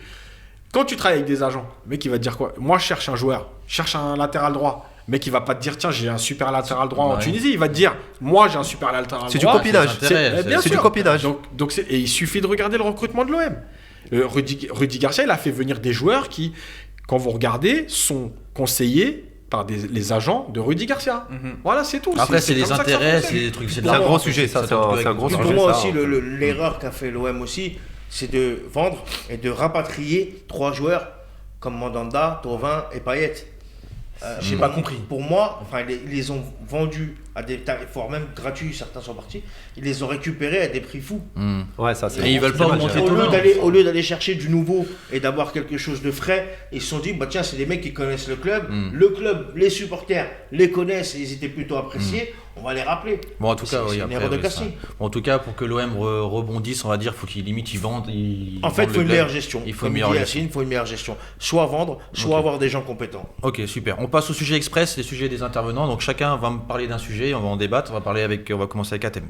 Quand tu travailles avec des agents, le mec il va te dire quoi? Moi je cherche un joueur, je cherche un latéral droit. Le mec il va pas te dire tiens, j'ai un super latéral droit en Ouais. Tunisie, il va te dire moi j'ai un super latéral droit. C'est du copinage. c'est intérêt, C'est- bien C'est sûr. du copinage. Donc et il suffit de regarder le recrutement de l'OM. Rudy Garcia, il a fait venir des joueurs qui, quand vous regardez, sont conseillés par les agents de Rudy Garcia. Voilà, c'est tout. Après, c'est comme des ça que ça intérêts, fonctionne. c'est des trucs. C'est un gros sujet, ça, c'est un gros Pour sujet. moi ça, aussi, en fait. l'erreur qu'a fait l'OM aussi, c'est de vendre et de rapatrier 3 joueurs comme Mandanda, Thauvin et Payet. J'ai pas compris. Pour moi, enfin, ils les ont vendus à des tarifs, voire même gratuits, certains sont partis. Ils les ont récupérés à des prix fous. Ouais, ça c'est. Et ils veulent pas dommage, augmenter hein. Au lieu d'aller chercher du nouveau et d'avoir quelque chose de frais, ils se sont dit bah tiens, c'est des mecs qui connaissent le club, les supporters les connaissent et ils étaient plutôt appréciés, on va les rappeler. Bon, en tout cas, C'est oui, une après, erreur de oui, casting. ça. Bon, en tout cas, pour que l'OM rebondisse, on va dire, faut qu'ils limite ils vendent. En fait, il faut une meilleure gestion. Il faut Comme une dit meilleure Yacine, il faut une meilleure gestion. Soit vendre, soit avoir des gens compétents. Ok, super. On passe au sujet express, les sujets des intervenants. Donc chacun va me parler d'un sujet, on va en débattre. On va commencer avec Atem.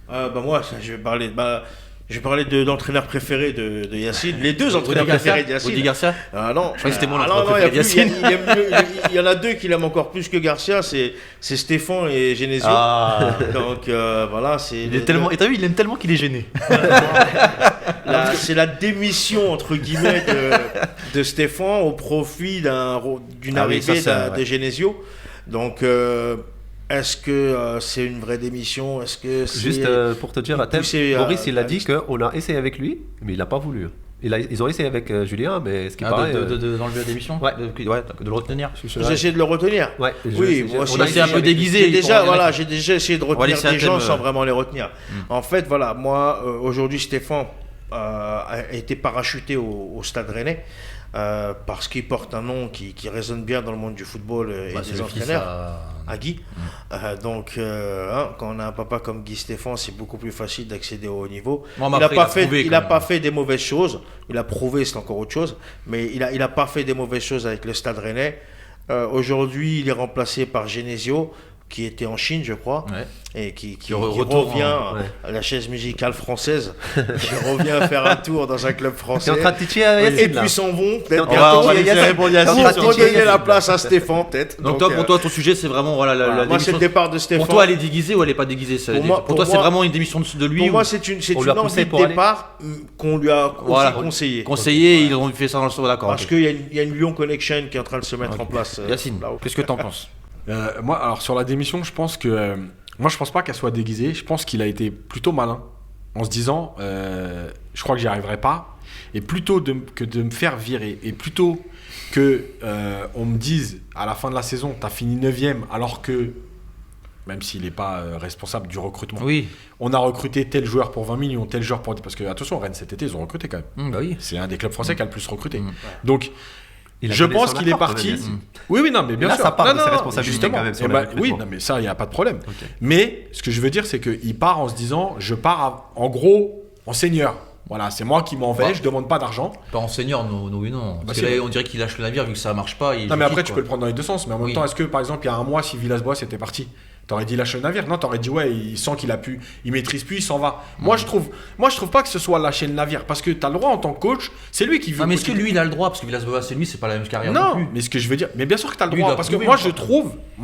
Moi, ça, je vais parler de l'entraîneur préféré de Yacine. Les deux entraîneurs préférés de Yacine. Rudy Garcia. Ah non, Je crois que c'était mon non, entraîneur non, il y a préféré de plus, Yacine. il y en a deux qui l'aiment encore plus que Garcia, c'est Stéphane et Genesio. Ah. Donc voilà, c'est Il est tellement. Et t'as vu, il aime tellement qu'il est gêné. c'est la démission entre guillemets de Stéphane au profit d'une Ah oui, arrivée ça, de Genesio. Donc est-ce que c'est une vraie démission? Est-ce que c'est Juste pour te dire, Atem, poussé Maurice il a à dit qu'on a essayé avec lui, mais il n'a pas voulu. Ils ont essayé avec Julien, mais ce qui paraît. D'enlever la démission. Ouais. De le retenir. Vous essayez de le retenir? Ouais, Oui, moi aussi. on a essayé un peu déguisé. J'ai déjà essayé de retenir laisser des un gens thème, sans vraiment les retenir. En fait, voilà, moi, aujourd'hui, Stéphane a été parachuté au Stade Rennais parce qu'il porte un nom qui résonne bien dans le monde du football et des entraîneurs. À Guy. Donc, quand on a un papa comme Guy Stéphane, c'est beaucoup plus facile d'accéder au haut niveau. Bon, il n'a après, pas fait des mauvaises choses. Il a prouvé, c'est encore autre chose. Mais il a pas fait des mauvaises choses avec le Stade Rennais. Aujourd'hui, il est remplacé par Genesio, qui était en Chine, je crois, et qui revient à la chaise musicale française, qui revient faire un tour dans un club français. C'est en train de titiller Et Yacine, puis là. son vont On va laisser répondre Yacine. pour donner la place à Stéphane, peut-être. Donc toi, pour toi, ton sujet, c'est vraiment voilà, la moi, c'est démission. le départ de Stéphane. Pour toi, elle est déguisée ou elle est pas déguisée Pour toi, c'est vraiment une démission de lui. Pour ou- moi, c'est une On lui a envie poussé de pour aller. départ qu'on lui a Voilà. aussi conseillé. Conseillé, ils ont fait ça dans le sens d'accord. Parce ok. qu'il y a une Lyon Connection qui est en train de se mettre en place. Yacine, là-haut. qu'est-ce que t'en penses? Moi, alors sur la démission, je pense que. Moi, je pense pas qu'elle soit déguisée. Je pense qu'il a été plutôt malin en se disant je crois que j'y arriverai pas. Et plutôt que de me faire virer, et plutôt que on me dise à la fin de la saison, t'as fini 9ème, alors que, même s'il n'est pas responsable du recrutement, Oui. on a recruté tel joueur pour 20 millions, tel joueur pour. Parce que, attention, Rennes cet été, ils ont recruté quand même. Bah oui. C'est un des clubs français qui a le plus recruté. Donc, Il a Je donné pense son qu'il est accord, parti. quand même, Yacine. Oui, non, mais bien Là, sûr. ça part Non, de non, ses non, responsabilités justement. quand même sur Eh le ben, recrutement. oui, non, mais ça, il n'y a pas de problème. Ok. Mais ce que je veux dire, c'est qu'il part en se disant, je pars en gros en seigneur. Voilà, c'est moi qui m'en vais, je demande pas d'argent. Pas en senior, non. Parce si. que là, on dirait qu'il lâche le navire vu que ça marche pas. Non, mais après, tu peux le prendre dans les deux sens. Mais en même Oui. temps, est-ce que, par exemple, il y a un mois, si Villas-Boas était parti, t'aurais dit lâche le navire? Non, t'aurais dit ouais, il sent qu'il a pu, il maîtrise plus, il s'en va. Moi, je trouve pas que ce soit lâcher le navire parce que t'as le droit en tant que coach, c'est lui qui veut. Ah, mais est-ce que lui, il a le droit? Parce que Villas-Boas, c'est lui, c'est pas la même carrière. Non, plus. mais ce que je veux dire, mais bien sûr que t'as le Lui, il droit doit parce que prouver moi, encore.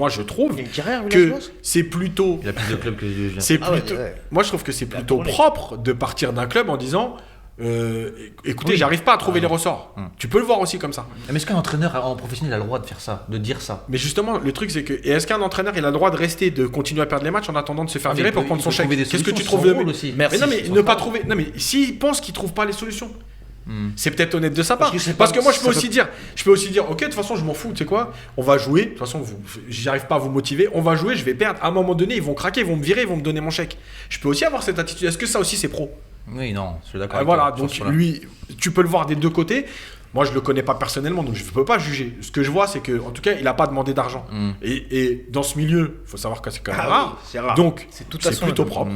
je trouve Il y a une carrière, que Villas-Boas c'est plutôt, Il a plus de clubs que les c'est Ah ouais, plutôt, ouais. moi, je trouve que c'est Il a plutôt tourné. propre de partir d'un club en disant. Écoutez, Oui. j'arrive pas à trouver les ressorts. Tu peux le voir aussi comme ça. Mais est-ce qu'un entraîneur en professionnel a le droit de faire ça, de dire ça? Mais justement, le truc c'est que et est-ce qu'un entraîneur il a le droit de rester, de continuer à perdre les matchs en attendant de se faire Ah, mais virer il pour peut- prendre il son peut chèque? trouver des Qu'est-ce que tu solutions, trouves c'est le son rôle aussi. Mais non, mais c'est ne son pas rôle. trouver. Non, mais s'il pense qu'il trouve pas les solutions, c'est peut-être honnête de sa part. Parce que c'est Parce pas- que moi, je ça peux peut- aussi dire, ok, de toute façon, je m'en fous. Tu sais quoi? On va jouer. De toute façon, j'arrive pas à vous motiver. On va jouer. Je vais perdre. À un moment donné, ils vont craquer, ils vont me virer, ils vont me donner mon chèque. Je peux aussi avoir cette attitude. Est-ce que ça aussi c'est pro? Oui, non, je suis d'accord. Ah, avec voilà, toi, donc sur ce point-là. lui, tu peux le voir des deux côtés. Moi, je le connais pas personnellement, donc je peux pas juger. Ce que je vois, c'est que, en tout cas, il a pas demandé d'argent. Et dans ce milieu, il faut savoir que c'est quand même Ah rare. oui, c'est rare. Donc, C'est tout à c'est son plutôt honneur. propre.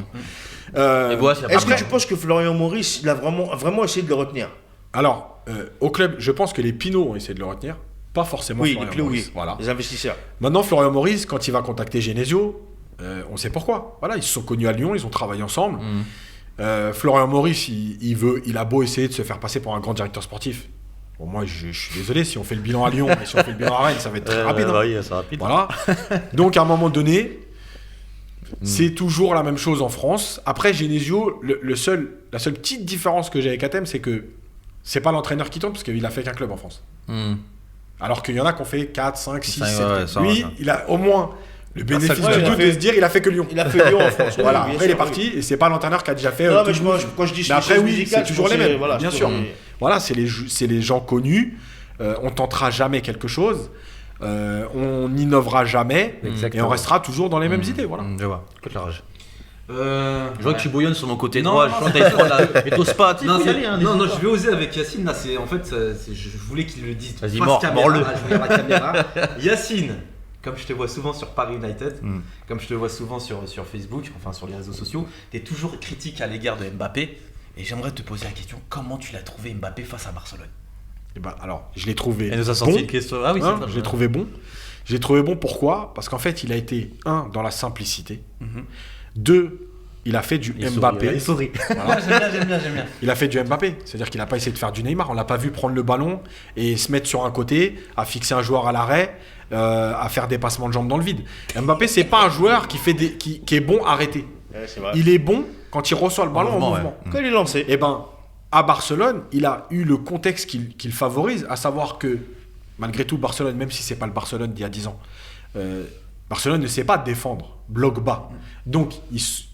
Et Boas, il a pas Est-ce que de- tu penses que Florian Maurice, il a vraiment essayé de le retenir? Alors, au club, je pense que les Pinots ont essayé de le retenir. Pas forcément Oui, Florian les clés, Maurice. oui. Voilà. Les investisseurs. Maintenant, Florian Maurice, quand il va contacter Genesio, on sait pourquoi. Voilà, ils se sont connus à Lyon, ils ont travaillé ensemble. Florian Maurice, il a beau essayer de se faire passer pour un grand directeur sportif. Bon, moi, je suis désolé, si on fait le bilan à Lyon et si on fait le bilan à Rennes, ça va être très rapide. hein. Oui, c'est rapide. Voilà. Donc, à un moment donné, c'est toujours la même chose en France. Après, Genesio, la seule petite différence que j'ai avec Athème, c'est que c'est pas l'entraîneur qui tourne, parce qu'il a fait qu'un club en France. Alors qu'il y en a qui ont fait 4, 5, 6, Ça, 7 ouais, clubs. ça, Lui, ça. il a au moins le bénéfice ouais, du il a doute fait- de se dire il a fait que Lyon. Il a fait Lyon en France. Voilà, Oui, bien après il est sûr, parti oui. et c'est pas l'entraîneur qui a déjà fait. Non, mais Toulouse. quand je dis Mais après, chose oui, musicale, c'est toujours je les pensais- mêmes, voilà, bien c'est sûr. toujours les- Voilà, c'est les gens connus. On tentera jamais quelque chose. On n'innovera jamais. Et Exactement. on restera toujours dans les mêmes idées. Voilà. Je vois. Que de la rage. Je vois que tu bouillonnes sur mon côté Non, droit. non, Je sens que t'as froid là. Mais t'oses pas. Tu sais, Non, faut y aller, hein, non, n'hésite je pas. vais oser avec Yacine. Là, c'est en fait, je voulais qu'il le dise. Vas-y, face caméra, mords-le. là, je regarde la caméra. Yacine, comme je te vois souvent sur Paris United, comme je te vois souvent sur Facebook, enfin sur les réseaux sociaux, tu es toujours critique à l'égard de Mbappé. Et j'aimerais te poser la question, comment tu l'as trouvé Mbappé face à Barcelone? Et ben, alors, je l'ai trouvé. Elle nous a sorti bon. une question. Ah oui, Hein, c'est je l'ai trouvé bon. Je l'ai trouvé bon pourquoi? Parce qu'en fait, il a été, dans la simplicité. Deux, il a fait du Mbappé. Il sourit. Voilà. J'aime bien. Il a fait du Mbappé. C'est-à-dire qu'il n'a pas essayé de faire du Neymar. On l'a pas vu prendre le ballon et se mettre sur un côté, à fixer un joueur à l'arrêt, à faire des passements de jambes dans le vide. Mbappé, c'est pas un joueur qui est bon arrêté. Ouais, c'est vrai. Il est bon quand il reçoit le ballon en mouvement, mouvement. Quand il est lancé. Et ben, à Barcelone, il a eu le contexte qu'il favorise, à savoir que, malgré tout, Barcelone, même si c'est pas le Barcelone d'il y a 10 ans, Barcelone ne sait pas défendre, bloc bas. Donc,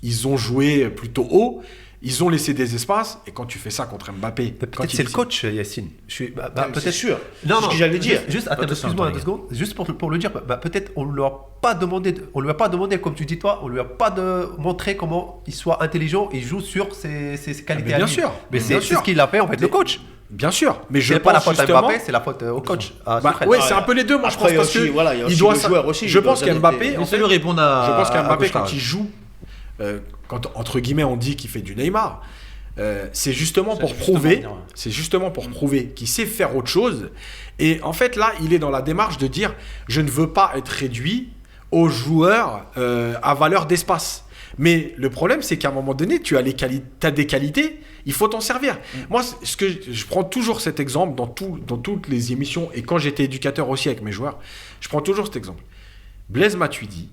ils ont joué plutôt haut, ils ont laissé des espaces, et quand tu fais ça contre Mbappé... quand Peut-être il c'est le est- coach, Yacine. C'est Peut-être sûr. Non, C'est ce que j'allais dire. Juste, attends, Attention, excuse-moi Antoine. 2 secondes. Juste pour le dire, peut-être on lui a pas demandé, comme tu dis toi, on lui a pas montré comment il soit intelligent et joue sur ses qualités. mais à bien lui. sûr, Mais bien c'est sûr. ce qu'il a fait en fait, le coach. Bien sûr, mais je C'est pas la pense faute à justement... Mbappé, c'est la faute au coach. À Bah, Tuchel. ouais, Ah, c'est un peu les deux, moi je après, pense, il y a parce aussi, que voilà, il y a il aussi doit le ça- joueur aussi, je il doit pense s'adapter. qu'Mbappé, en Laissez-le fait, répondre à. je pense à qu'Mbappé, Coach quand Taraj. il joue, quand entre guillemets on dit qu'il fait du Neymar, c'est justement pour prouver, qu'il sait faire autre chose. Et en fait, là, il est dans la démarche de dire, je ne veux pas être réduit aux joueurs à valeur d'espace. Mais le problème, c'est qu'à un moment donné, tu as des qualités, il faut t'en servir. Moi, je prends toujours cet exemple dans toutes les émissions, et quand j'étais éducateur aussi avec mes joueurs, je prends toujours cet exemple. Blaise Matuidi,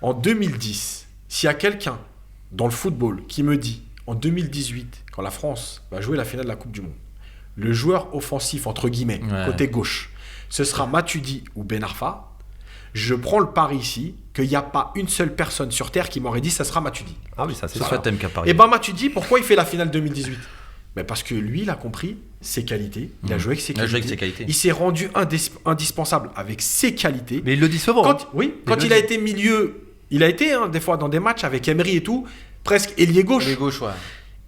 en 2010, s'il y a quelqu'un dans le football qui me dit, en 2018, quand la France va jouer la finale de la Coupe du Monde, le joueur offensif, entre guillemets, Ouais. côté gauche, ce sera Matuidi ou Ben Arfa, je prends le pari ici qu'il n'y a pas une seule personne sur Terre qui m'aurait dit ça sera Matuidi. Ah oui, ça c'est C'est sûr. soit thème qu'à Paris. Et ben Matuidi, pourquoi il fait la finale 2018 ? Ben parce que lui, il a compris ses qualités, il a joué avec ses Il a joué avec qualités, ses qualités. il s'est rendu indispensable avec ses qualités. Mais il le dit souvent. hein. Quand il a été milieu, il a été des fois dans des matchs avec Emery et tout, presque ailier gauche. Les gauches, ouais.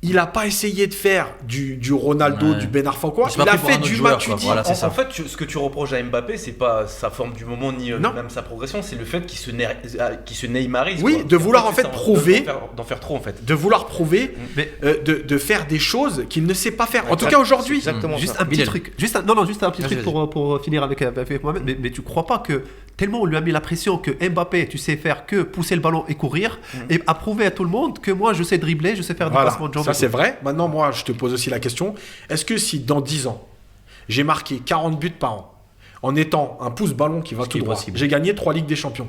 il n'a pas essayé de faire du Ronaldo, Ouais. du Ben Arfa ou quoi. Il s'est pas Il a pris pour fait un autre du joueur, match quoi. utile. Voilà, c'est ça. En fait, ce que tu reproches à Mbappé, c'est pas sa forme du moment ni Non. même sa progression, c'est le fait qu'il se neymarise. Oui, quoi. de vouloir, En en fait, c'est ça, prouver- d'en faire trop en fait. De vouloir prouver, Mais- de faire des choses qu'il ne sait pas faire. En tout Exact- cas, aujourd'hui. c'est exactement Juste ça. un petit Bilal. truc. Juste un petit Vas-y, truc pour finir avec Mohamed. Mais tu crois pas que tellement on lui a mis la pression que Mbappé, tu sais faire que pousser le ballon et courir et a prouvé à tout le monde que moi je sais dribbler, je sais faire des Voilà, passements de jambes. ça et c'est tout. vrai. Maintenant, moi, je te pose aussi la question. Est-ce que si dans 10 ans, j'ai marqué 40 buts par an, en étant un pouce-ballon qui va Ce tout qui est droit, possible. j'ai gagné 3 Ligues des Champions,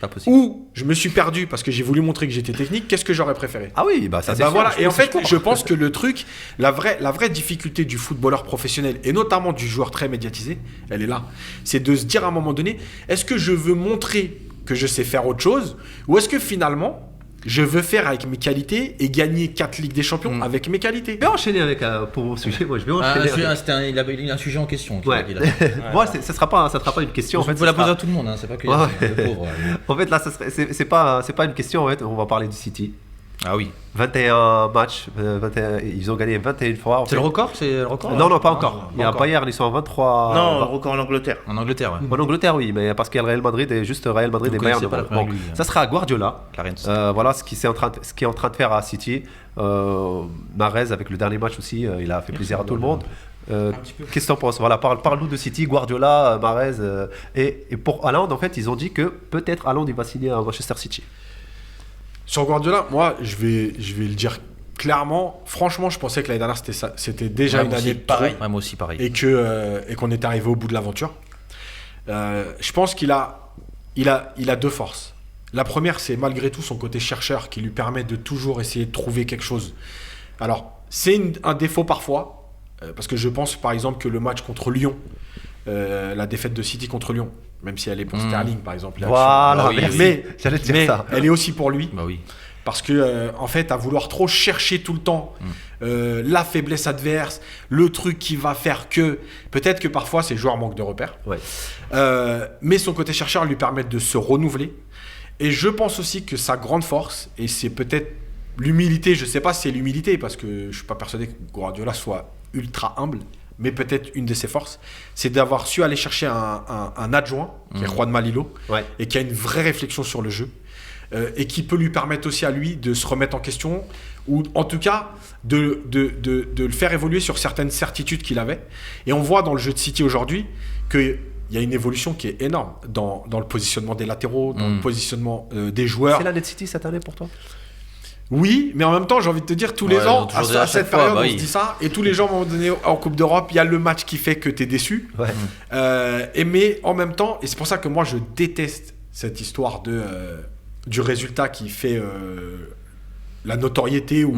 Pas possible. ou je me suis perdu parce que j'ai voulu montrer que j'étais technique, qu'est-ce que j'aurais préféré? Ah oui, bah ça Eh c'est ben sûr, voilà. je Et en pense que fait, je pense que le truc, la vraie difficulté du footballeur professionnel, et notamment du joueur très médiatisé, elle est là. C'est de se dire à un moment donné, est-ce que je veux montrer que je sais faire autre chose, ou est-ce que finalement, je veux faire avec mes qualités et gagner 4 Ligues des Champions avec mes qualités? Je vais enchaîner avec pour mon sujet. Moi, je vais enchaîner. Il avait un sujet en question. Ouais. Moi, ça sera pas une question. En fait, faut la poser à tout le monde, hein, c'est pas que Ouais. le pauvre. En fait, là, c'est pas une question. En fait, on va parler du City. Ah oui. 21 matchs, 21, ils ont gagné 21 fois. en C'est fait. le record, c'est le record. Non, pas Ah, encore. Il y pas a encore. Bayern, ils sont à 23. Non, le record en Angleterre. En Angleterre, ouais. En Angleterre, oui, mais parce qu'il y a le Real Madrid et juste Real Madrid Vous et Bayern. connaissez pas la Bon, Premier League, hein. ça sera à Guardiola. Clarence. Voilà ce qui est en train de faire à City. Mahrez avec le dernier match aussi, il a fait plaisir à tout le monde. Qu'est-ce que t'en penses? Voilà, parle-nous de City, Guardiola, Mahrez et pour Haaland, en fait, ils ont dit que peut-être Haaland il va signer à Manchester City. Sur Guardiola, moi, je vais le dire clairement. Franchement, je pensais que l'année dernière, c'était déjà Ouais, une moi année aussi, de trop. pareil. Ouais, moi aussi, pareil. Et qu'on est arrivé au bout de l'aventure. Je pense qu'il a deux forces. La première, c'est malgré tout son côté chercheur qui lui permet de toujours essayer de trouver quelque chose. Alors, c'est un défaut parfois, parce que je pense par exemple que le match contre Lyon, la défaite de City contre Lyon, même si elle est pour Sterling par exemple, Voilà, oui, merci. mais, J'allais te dire mais ça. elle est aussi pour lui. Bah oui. Parce que, en fait, à vouloir trop chercher tout le temps la faiblesse adverse, le truc qui va faire que. Peut-être que parfois, ces joueurs manquent de repères. Ouais. Mais son côté chercheur lui permet de se renouveler. Et je pense aussi que sa grande force, et c'est peut-être l'humilité, je ne sais pas si c'est l'humilité, parce que je ne suis pas persuadé que Guardiola soit ultra humble, mais peut-être une de ses forces, c'est d'avoir su aller chercher un adjoint, qui est Juan Malilo, Ouais. et qui a une vraie réflexion sur le jeu. Et qui peut lui permettre aussi à lui de se remettre en question, ou en tout cas de le faire évoluer sur certaines certitudes qu'il avait. Et on voit dans le jeu de City aujourd'hui qu'il y a une évolution qui est énorme dans le positionnement des latéraux, dans le positionnement des joueurs. C'est l'année de City cette année pour toi? Oui, mais en même temps, j'ai envie de te dire, tous les Ouais, ans, toujours à à chaque cette fois, période, bah on oui. se dit ça, et tous les gens, à un moment donné, en Coupe d'Europe, il y a le match qui fait que tu es déçu. Ouais. Mais en même temps, et c'est pour ça que moi, je déteste cette histoire du résultat qui fait la notoriété ou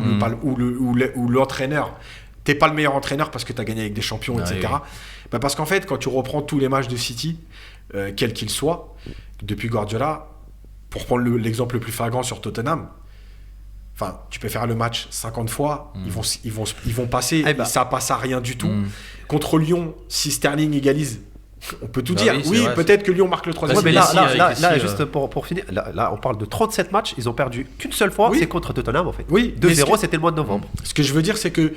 l'entraîneur. T'es pas le meilleur entraîneur parce que tu as gagné avec des champions, Ah, etc. oui. Bah, parce qu'en fait, quand tu reprends tous les matchs de City, quels qu'ils soient, depuis Guardiola, pour prendre l'exemple le plus flagrant sur Tottenham, enfin, tu peux faire le match 50 fois, ils vont passer, Eh ben. et ça passe à rien du tout. Contre Lyon, si Sterling égalise, on peut tout Bah dire. oui, c'est Oui, vrai, peut-être que Lyon marque le troisième. Ouais, mais Messi avec là, Messi, juste pour finir, là, on parle de 37 matchs, ils ont perdu qu'une seule fois, Oui. c'est contre Tottenham en fait. Oui, mais 2-0, c'était le mois de novembre. Ce que je veux dire, c'est que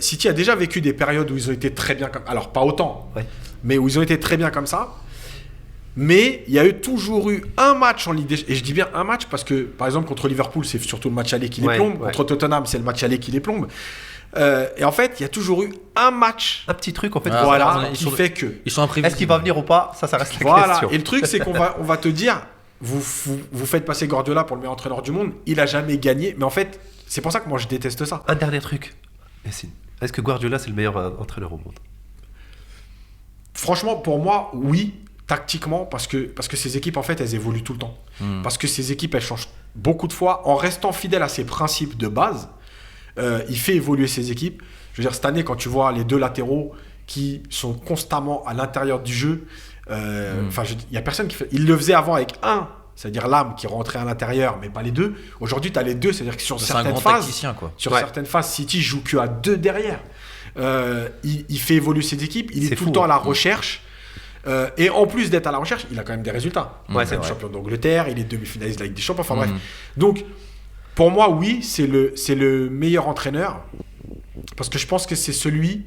City a déjà vécu des périodes où ils ont été très bien comme... Alors, pas autant, Ouais. mais où ils ont été très bien comme ça. Mais il y a toujours eu un match en Ligue des Champions. Et je dis bien un match parce que, par exemple, contre Liverpool, c'est surtout le match aller qui les Ouais, plombe. ouais. Contre Tottenham, c'est le match aller qui les plombe. Et en fait, il y a toujours eu un match Un petit truc en fait. Ah, voilà, ils qui sont- fait que... Ils sont imprévisibles. Est-ce qu'il va venir ou pas? Ça reste la Voilà. question. Et le truc, c'est qu'on va te dire, vous faites passer Guardiola pour le meilleur entraîneur du monde. Il a jamais gagné. Mais en fait, c'est pour ça que moi, je déteste ça. Un dernier truc. Yassine, est-ce que Guardiola c'est le meilleur entraîneur au monde? Franchement, pour moi, oui, tactiquement, parce que ces équipes, en fait, elles évoluent tout le temps. Parce que ces équipes, elles changent beaucoup de fois. En restant fidèles à ses principes de base, il fait évoluer ses équipes. Je veux dire, cette année, quand tu vois les deux latéraux qui sont constamment à l'intérieur du jeu, enfin, il n'y a personne qui fait... Il le faisait avant avec un, c'est-à-dire l'âme qui rentrait à l'intérieur, mais pas les deux. Aujourd'hui, tu as les deux, c'est-à-dire que sur C'est un certaines grand phases... tacticien, quoi. Sur Ouais. certaines phases, City joue que à deux derrière. Il fait évoluer ses équipes. Il est C'est tout fou, le temps à la hein. recherche. Et en plus d'être à la recherche, il a quand même des résultats. Ouais, Il c'est est vrai. champion d'Angleterre, il est demi-finaliste de la Ligue des Champions. Enfin bref. Donc, Pour moi, oui, c'est le meilleur entraîneur. Parce que je pense que c'est celui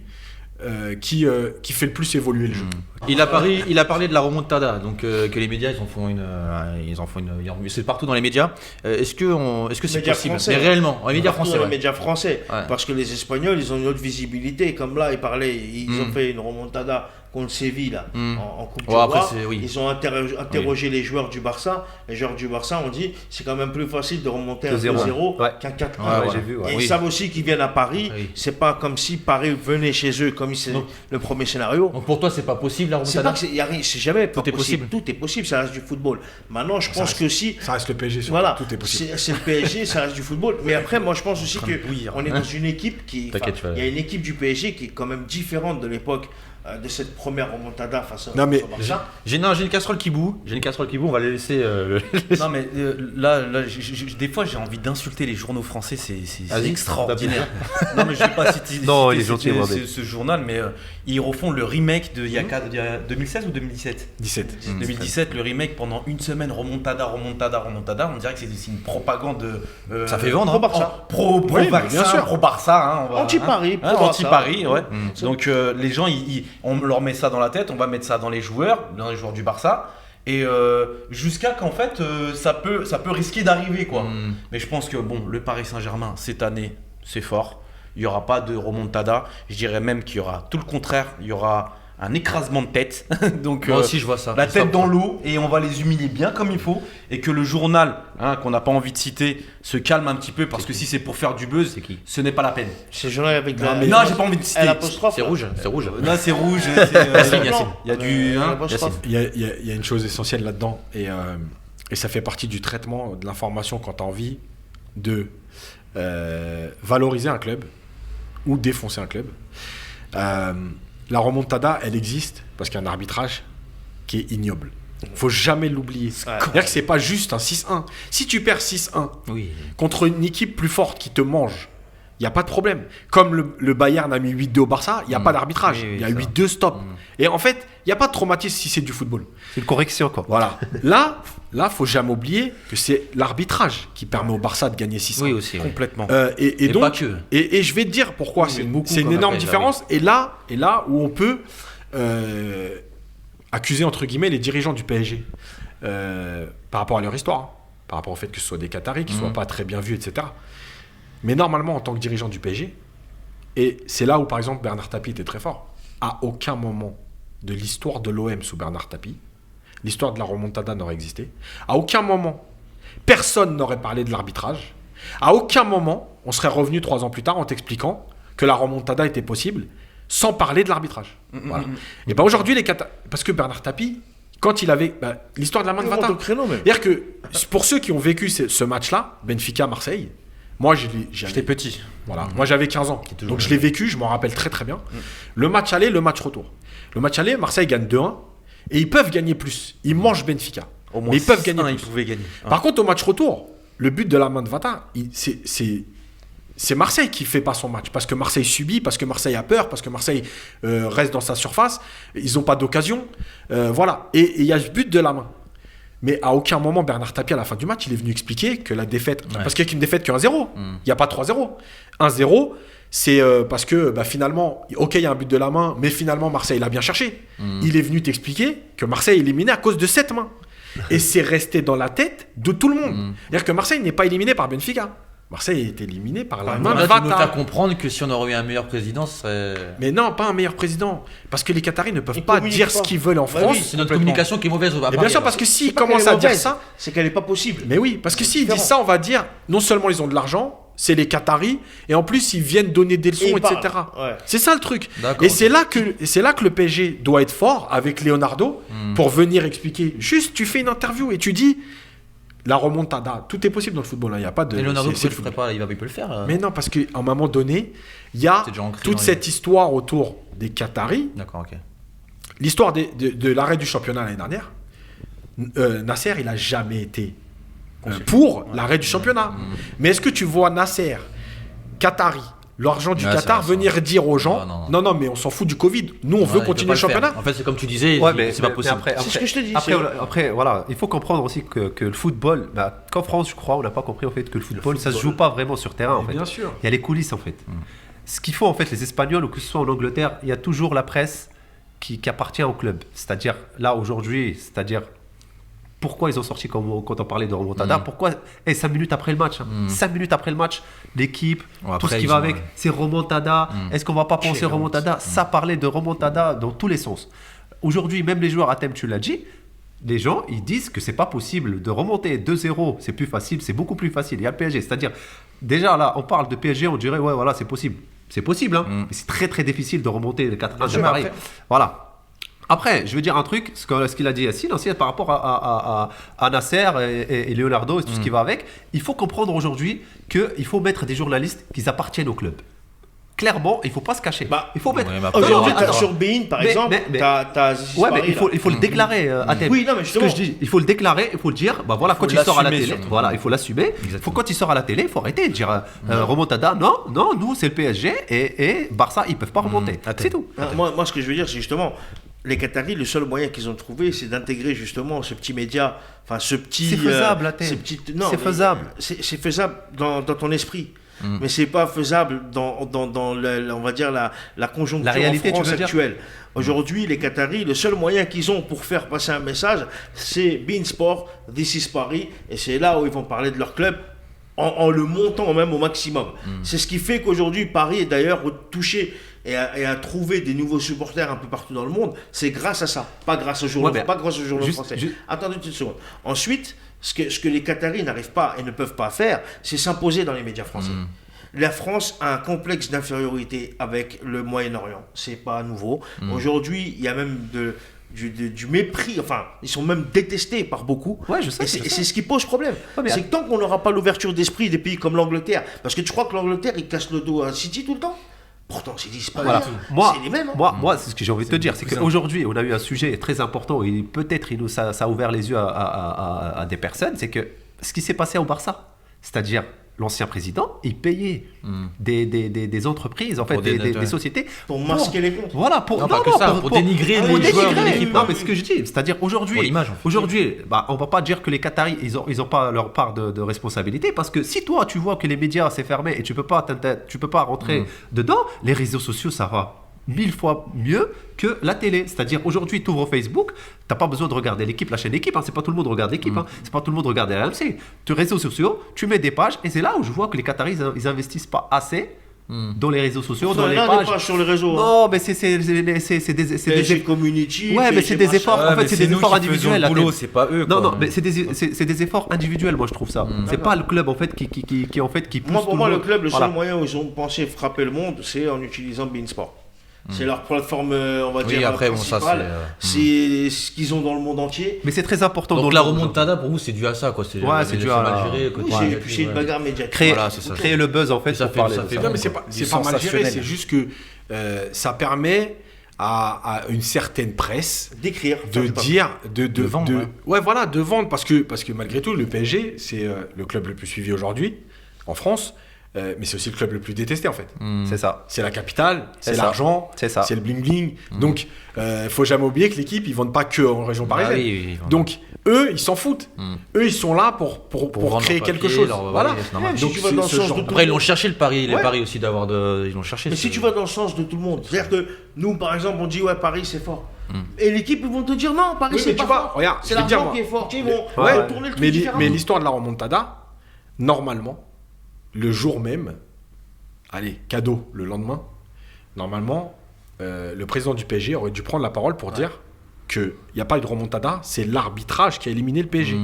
qui fait le plus évoluer le jeu. Il a parlé de la remontada, donc que les médias ils en font c'est partout dans les médias. Est-ce que c'est Médias possible? français. Mais réellement, dans les médias Surtout français. dans Ouais. les médias français. Ouais. Parce que les Espagnols, ils ont une autre visibilité. Comme là, ils ont fait une remontada contre Séville là, en Coupe du Ouais, après, Roi. c'est- oui. Ils ont interrogé les joueurs du Barça. Les joueurs du Barça ont dit c'est quand même plus facile de remonter Que un 2-0 0. Ouais. qu'un 4-1. Ouais, j'ai vu, ouais. Et Oui. ils savent aussi qu'ils viennent à Paris. Oui. C'est pas comme si Paris venait chez eux, comme c'est Donc- le premier scénario. Donc pour toi, c'est pas possible la C'est remontada? pas que c'est jamais pas Tout est possible. Tout est possible, ça reste du football. Maintenant, je pense reste- que si Ça reste le PSG, surtout. voilà, Tout est possible. c'est le PSG, ça reste du football. Mais après, moi, je pense aussi que bouillir. on est dans une équipe T'inquiète, tu vas- il y a une équipe du PSG qui est quand même différente de l'époque de cette première remontada face Non, mais au Barça. J'ai une casserole qui boue. On va les laisser. Non mais là des fois j'ai envie d'insulter les journaux français, c'est Vas-y, extraordinaire. Non mais je vais pas citer, Non, citer il est gentil, Mohamed. ce journal, mais ils refont le remake de il y a 2016 ou 2017 17. 2017, le remake pendant une semaine, remontada. On dirait que c'est une propagande. Ça fait vendre, hein. Pro-Barça. Pro Oui, vaccin, bien sûr. pro Barça, hein, Anti-Paris, pro-Barça. anti-Paris, ouais. Donc les gens, on leur met ça dans la tête, on va mettre ça dans les joueurs du Barça, et jusqu'à qu'en fait ça peut risquer d'arriver quoi. Mais je pense que bon, le Paris Saint-Germain cette année, c'est fort. Il y aura pas de remontada. Je dirais même qu'il y aura tout le contraire. Il y aura un écrasement de tête. Donc Moi aussi, je vois ça. la Ça, tête dans l'eau, et on va les humilier bien comme il faut, et que le journal, qu'on n'a pas envie de citer, se calme un petit peu, parce que si c'est pour faire du buzz, C'est qui? ce n'est pas la peine. C'est le journal avec la. Non, j'ai pas envie de citer. l'apostrophe. C'est rouge. C'est rouge. Là c'est rouge, Yacine, Yacine. il y a du l'apostrophe. Il y a une chose essentielle là-dedans, et ça fait partie du traitement de l'information quand tu as envie de valoriser un club ou défoncer un club. La remontada, elle existe parce qu'il y a un arbitrage qui est ignoble. Faut jamais l'oublier. C'est-à-dire que c'est pas juste un 6-1. Si tu perds 6-1 Oui. contre une équipe plus forte qui te mange, il n'y a pas de problème. Comme le Bayern a mis 8-2 au Barça, il n'y a pas d'arbitrage. Oui, oui, Il y a ça. 8-2 stop. Et en fait, il n'y a pas de traumatisme si c'est du football. C'est une correction, quoi. Voilà. Là, faut jamais oublier que c'est l'arbitrage qui permet au Barça de gagner 6-1. Oui, aussi. Ouais. complètement. Et Et donc, pas que. et je vais te dire pourquoi Oui, c'est mais beaucoup c'est une comme énorme après, différence. Et là où on peut accuser entre guillemets les dirigeants du PSG par rapport à leur histoire, hein, par rapport au fait que ce soit des Qataris, qu'ils soient pas très bien vus, etc. Mais normalement, en tant que dirigeant du PSG, et c'est là où par exemple Bernard Tapie était très fort, à aucun moment de l'histoire de l'OM sous Bernard Tapie, l'histoire de la remontada n'aurait existé. À aucun moment, personne n'aurait parlé de l'arbitrage. À aucun moment, on serait revenu 3 ans plus tard en t'expliquant que la remontada était possible sans parler de l'arbitrage. Voilà. Et bien aujourd'hui, parce que Bernard Tapie, quand il avait l'histoire de la main de Il monte Vata, au créneau, même. c'est-à-dire que pour ceux qui ont vécu ce match-là, Benfica-Marseille, moi J'étais petit. voilà. Moi j'avais 15 ans, donc je l'ai vécu, je m'en rappelle très très bien. Le match aller, le match retour. Le match aller, Marseille gagne 2-1 et ils peuvent gagner plus. Ils mangent Benfica. Au moins Mais ils peuvent gagner ils plus. pouvaient gagner. Par contre, au match retour, le but de la main de Vata, c'est Marseille qui fait pas son match. Parce que Marseille subit, parce que Marseille a peur, parce que Marseille reste dans sa surface. Ils n'ont pas d'occasion. Voilà. Et il y a ce but de la main. Mais à aucun moment, Bernard Tapie, à la fin du match, il est venu expliquer que la défaite... Ouais. Parce qu'il n'y a qu'une défaite que 1-0. Il n'y a pas 3-0. 1-0, c'est parce que finalement, ok, il y a un but de la main, mais finalement, Marseille l'a bien cherché. Il est venu t'expliquer que Marseille est éliminé à cause de cette main. Et c'est resté dans la tête de tout le monde. C'est-à-dire que Marseille n'est pas éliminé par Benfica. Marseille est éliminé par la main de Là, tu veux me faire Vata. comprendre que si on aurait eu un meilleur président, ce serait. Mais non, pas un meilleur président. Parce que les Qataris ne peuvent Ils pas communiquent dire pas. ce qu'ils veulent en Bah France. oui, C'est notre communication qui est mauvaise. Et bien sûr, parce que s'ils C'est pas qu'elle commencent est à dire mauvaise, ça... c'est qu'elle n'est pas possible. Mais oui, parce que s'ils différent. disent ça, on va dire, non seulement ils ont de l'argent, c'est les Qataris, et en plus ils viennent donner des leçons, Et ils etc. parlent. Ouais. C'est ça le truc. D'accord. Et c'est là que le PSG doit être fort avec Leonardo pour venir expliquer. Juste, tu fais une interview et tu dis, la remontada, tout est possible dans le football. Il n'y a pas de. Et Leonardo, c'est pourquoi le tu le ferais pas? Il peut le faire. Mais non, parce qu'à un moment donné, il y a C'est déjà ancré toute dans les- cette histoire autour des Qataris. D'accord, ok. L'histoire de l'arrêt du championnat l'année dernière, Nasser, il n'a jamais été pour l'arrêt du championnat. Mais est-ce que tu vois Nasser, Qatari, l'argent du Ouais, Qatar, c'est vrai, venir dire aux gens, non, mais on s'en fout du Covid. Nous, on veut continuer le championnat. En fait, c'est comme tu disais, Ouais, c'est pas possible. C'est ce que je te dis. Après, voilà, il faut comprendre aussi que le football, qu'en France, je crois, on n'a pas compris en fait que le football, ça se joue pas vraiment sur terrain. En fait. Bien sûr. Il y a les coulisses en fait. Ce qu'il faut en fait, les Espagnols ou que ce soit en Angleterre, il y a toujours la presse qui appartient au club. C'est-à-dire là aujourd'hui, pourquoi ils ont sorti quand on parlait de remontada, pourquoi 5 minutes après le match, 5 minutes après le match, l'équipe, Ouais, tout ce après, qui ils va ont, avec, c'est remontada. Est-ce qu'on va pas penser remontada? Ça parlait de remontada dans tous les sens. Aujourd'hui, même les joueurs, à thème, tu l'as dit, les gens, ils disent que c'est pas possible de remonter 2-0, c'est plus facile, c'est beaucoup plus facile. Il y a le PSG, c'est-à-dire, déjà là, on parle de PSG, on dirait, ouais, voilà, c'est possible. C'est possible, hein, mais c'est très très difficile de remonter les 4-1, c'est pareil. Voilà. Après, je veux dire un truc, ce qu'il a dit Yacine aussi par rapport à Nasser et Leonardo et tout ce qui va avec, il faut comprendre aujourd'hui qu'il faut mettre des journalistes qui appartiennent au club. Clairement, il ne faut pas se cacher. Il faut mettre. Aujourd'hui, sur Bein, par exemple, t'as Zizi ouais, mais Paris, il faut le déclarer à thème. Oui, non, mais justement. Ce que je dis, il faut le déclarer, il faut le dire. Bah voilà, quand il sort à la télé, voilà, il faut l'assumer. Quand il sort à la télé, il faut arrêter de dire remontada. Non, nous c'est le PSG et Barça, ils peuvent pas remonter. C'est tout. Moi, ce que je veux dire, c'est justement. Les Qataris, le seul moyen qu'ils ont trouvé, c'est d'intégrer justement ce petit média, enfin ce petit. C'est faisable, la c'est faisable. C'est faisable dans ton esprit, mais c'est pas faisable dans on va dire la conjoncture la réalité, en France actuelle. Aujourd'hui, les Qataris, le seul moyen qu'ils ont pour faire passer un message, c'est beIN Sport, This is Paris, et c'est là où ils vont parler de leur club. En le montant même au maximum. C'est ce qui fait qu'aujourd'hui, Paris est d'ailleurs touché et a trouvé des nouveaux supporters un peu partout dans le monde. C'est grâce à ça, pas grâce aux journaux, pas grâce aux journaux français. Attendez une petite seconde. Ensuite, ce que les Qataris n'arrivent pas et ne peuvent pas faire, c'est s'imposer dans les médias français. La France a un complexe d'infériorité avec le Moyen-Orient. C'est pas nouveau. Aujourd'hui, il y a même du mépris, enfin, ils sont même détestés par beaucoup. Ouais, je sais. Et c'est ce qui pose problème. Ouais, c'est que tant qu'on n'aura pas l'ouverture d'esprit des pays comme l'Angleterre, parce que tu crois que l'Angleterre, il casse le dos à City tout le temps? Pourtant, City, c'est pas voilà. c'est les mêmes. Hein. Moi, c'est ce que j'ai envie de te dire, c'est qu'aujourd'hui, on a eu un sujet très important et peut-être ça a ouvert les yeux à des personnes, c'est que ce qui s'est passé au Barça, c'est-à-dire l'ancien président, il payait des entreprises, en fait, des sociétés pour masquer les comptes. Voilà, pour dénigrer les joueurs de l'équipe. Non, mais ce que je dis, c'est-à-dire aujourd'hui, on va pas dire que les Qataris, ils ont pas leur part de responsabilité, parce que si toi, tu vois que les médias c'est fermé et tu peux pas rentrer dedans, les réseaux sociaux, ça va 1000 fois mieux que la télé. C'est-à-dire aujourd'hui, tu ouvres Facebook, t'as pas besoin de regarder l'équipe, la chaîne d'équipe, c'est pas tout le monde regarde l'équipe, c'est pas tout le monde regarde RMC. Tu réseaux sociaux, tu mets des pages, et c'est là où je vois que les Qataris, ils investissent pas assez dans les réseaux sociaux, dans les pages. Sur les réseaux. Non, mais c'est des community. Ouais, mais c'est des efforts. En fait, c'est des efforts individuels. C'est pas eux. Non, mais c'est des efforts individuels. Moi, je trouve ça. C'est pas le club en fait qui pousse. Pour moi, le club, le seul moyen où ils ont pensé frapper le monde, c'est en utilisant beIN Sport. C'est leur plateforme, on va dire, après, principale. C'est ce qu'ils ont dans le monde entier. Mais c'est très important. Donc la remontada, pour vous, c'est dû à ça, quoi. C'est dû à mal géré. C'est une bagarre médiatique. Créer le buzz, en fait, pour parler de ça. Non, mais c'est pas mal géré, c'est juste que ça permet à une certaine presse d'écrire, de vendre. Ouais, voilà, de vendre, parce que malgré tout, le PSG, c'est le club le plus suivi aujourd'hui en France. Mais c'est aussi le club le plus détesté en fait. C'est ça. C'est la capitale, c'est l'argent, c'est le bling bling. Donc, faut jamais oublier que l'équipe, ils vendent pas que en région parisienne. Donc, eux, ils s'en foutent. Eux, ils sont là pour créer quelque chose. Voilà. Donc, après, ils l'ont cherché le pari, les paris aussi d'avoir ils l'ont cherché. Mais si tu vas dans le sens de tout le monde, c'est-à-dire que nous, par exemple, on dit ouais, Paris c'est fort. Et l'équipe, ils vont te dire non, Paris c'est pas fort. Regarde, c'est l'argent qui est fort. Ils vont tourner le truc différemment. Mais l'histoire de la remontada, normalement, le jour même, allez, cadeau le lendemain, normalement, le président du PSG aurait dû prendre la parole pour dire qu'il n'y a pas eu de remontada, c'est l'arbitrage qui a éliminé le PSG.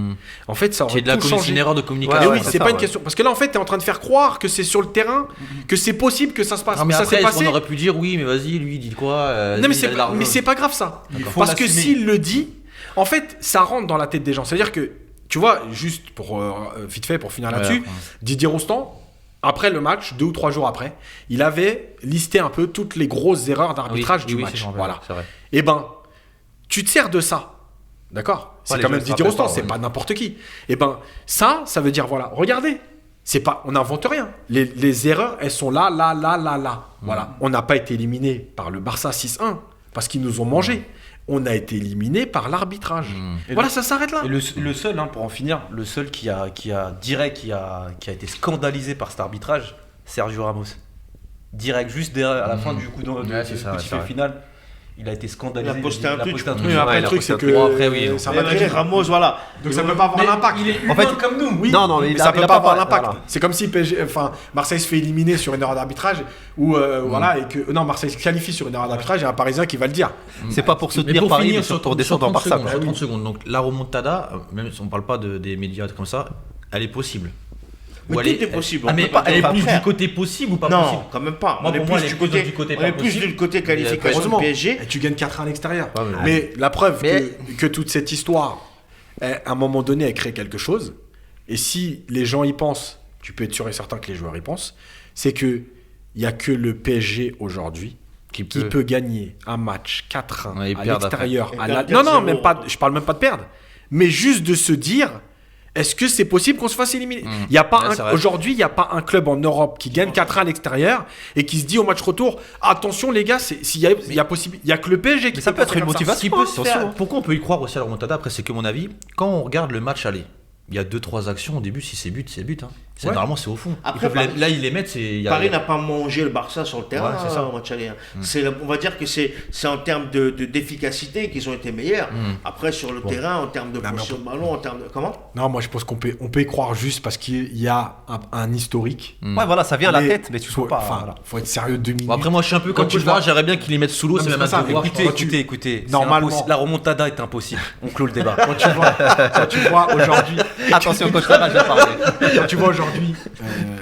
En fait, ça aurait tout changé. C'est une erreur de communication. Et oui, c'est pas une question. Parce que là, en fait, tu es en train de faire croire que c'est sur le terrain, que c'est possible que ça se passe. Non, mais ça après, s'est passé. On aurait pu dire oui, mais vas-y, lui, il dit quoi Non, mais c'est pas grave ça. Parce que s'il le dit, en fait, ça rentre dans la tête des gens. C'est-à-dire que, tu vois, juste pour vite fait, pour finir là-dessus, Didier Rostand, après le match, 2 ou 3 jours après, il avait listé un peu toutes les grosses erreurs d'arbitrage du match. Voilà. Et ben, tu te sers de ça, d'accord ? C'est quand même Didier Rostand, c'est pas n'importe qui. Et ben, ça veut dire voilà, regardez, on n'invente rien. Les erreurs, elles sont là. Voilà. On n'a pas été éliminé par le Barça 6-1 parce qu'ils nous ont mangé. On a été éliminé par l'arbitrage. Voilà, ça s'arrête là. Et le seul, pour en finir, le seul qui a été scandalisé par cet arbitrage, Sergio Ramos. Direct, juste derrière, à la fin du coup de petit fait final, il a été scandalisé. Il a posté un tweet. Oui, après, le truc, c'est que après, oui, ça Mais va après, Ramos, voilà. Donc ça ne peut pas avoir l'impact. Il est humain En fait, comme nous. Oui, Non, mais mais ça peut pas avoir l'impact. voilà. C'est comme si Marseille se fait éliminer sur une erreur d'arbitrage ou voilà, et que Marseille se qualifie sur une erreur d'arbitrage et un Parisien qui va le dire. C'est pas pour Mais soutenir pour Paris, finir mais pour descendre en 30 Barça. secondes, quoi. 30 secondes. Donc la remontada, même si on parle pas des médias comme ça, elle est possible. Mais Ou tout est possible. Ah, On mais peut pas elle est dire plus frère. du côté possible ou pas possible? Non, quand même pas. Moi, On est pour moi, plus elle du est plus côté, du côté on pas est plus possible. du côté qualification Heureusement, du PSG. tu gagnes 4-1 à l'extérieur. Ouais, Mais la preuve Mais- que toute cette histoire, à un moment donné, elle crée quelque chose. Et si les gens y pensent, tu peux être sûr et certain que les joueurs y pensent, c'est que il y a que le PSG aujourd'hui qui peut gagner un match 4-1 Ouais, et à perdre l'extérieur. après. Et perdre Non, 4-0. même pas. Je parle même pas de perdre, mais juste de se dire. Est-ce que c'est possible qu'on se fasse éliminer Il y a pas Ouais, c'est vrai. aujourd'hui, il n'y a pas un club en Europe qui gagne 4-1 à l'extérieur et qui se dit au match retour attention les gars, s'il y a possible, il y a que le PSG qui Mais ça peut être une motivation. Ce qui peut se Attention. faire. Pourquoi on peut y croire aussi à la remontada? Après, c'est que mon avis, quand on regarde le match aller, il y a 2-3 actions au début. Si c'est but, c'est but. Hein. Ouais. Normalement, c'est au fond. Après, Là, ils les mettent. Paris n'a pas mangé le Barça sur le terrain Ouais, c'est ça. au match aller. On va dire que c'est en termes d'efficacité qu'ils ont été meilleurs. Après, sur le terrain, en termes de mais possession de ballon, en termes de. Comment Non, moi je pense qu'on peut y croire juste parce qu'il y a un historique. Ouais, voilà, ça vient à la Mais tête, mais tu faut, peux pas. enfin, voilà. faut être sérieux 2 minutes. Bon, après, moi, je suis un peu Quand comme tu tu vois- j'aimerais bien qu'ils les mettent sous l'eau. Non, C'est mais même c'est pas un ça. devoir. Écoutez, Écoutez. c'est Normalement. impossible. La remontada est impossible. On clôt le débat. quand tu vois aujourd'hui, Attention, coach Lara, j'ai parlé. quand tu vois aujourd'hui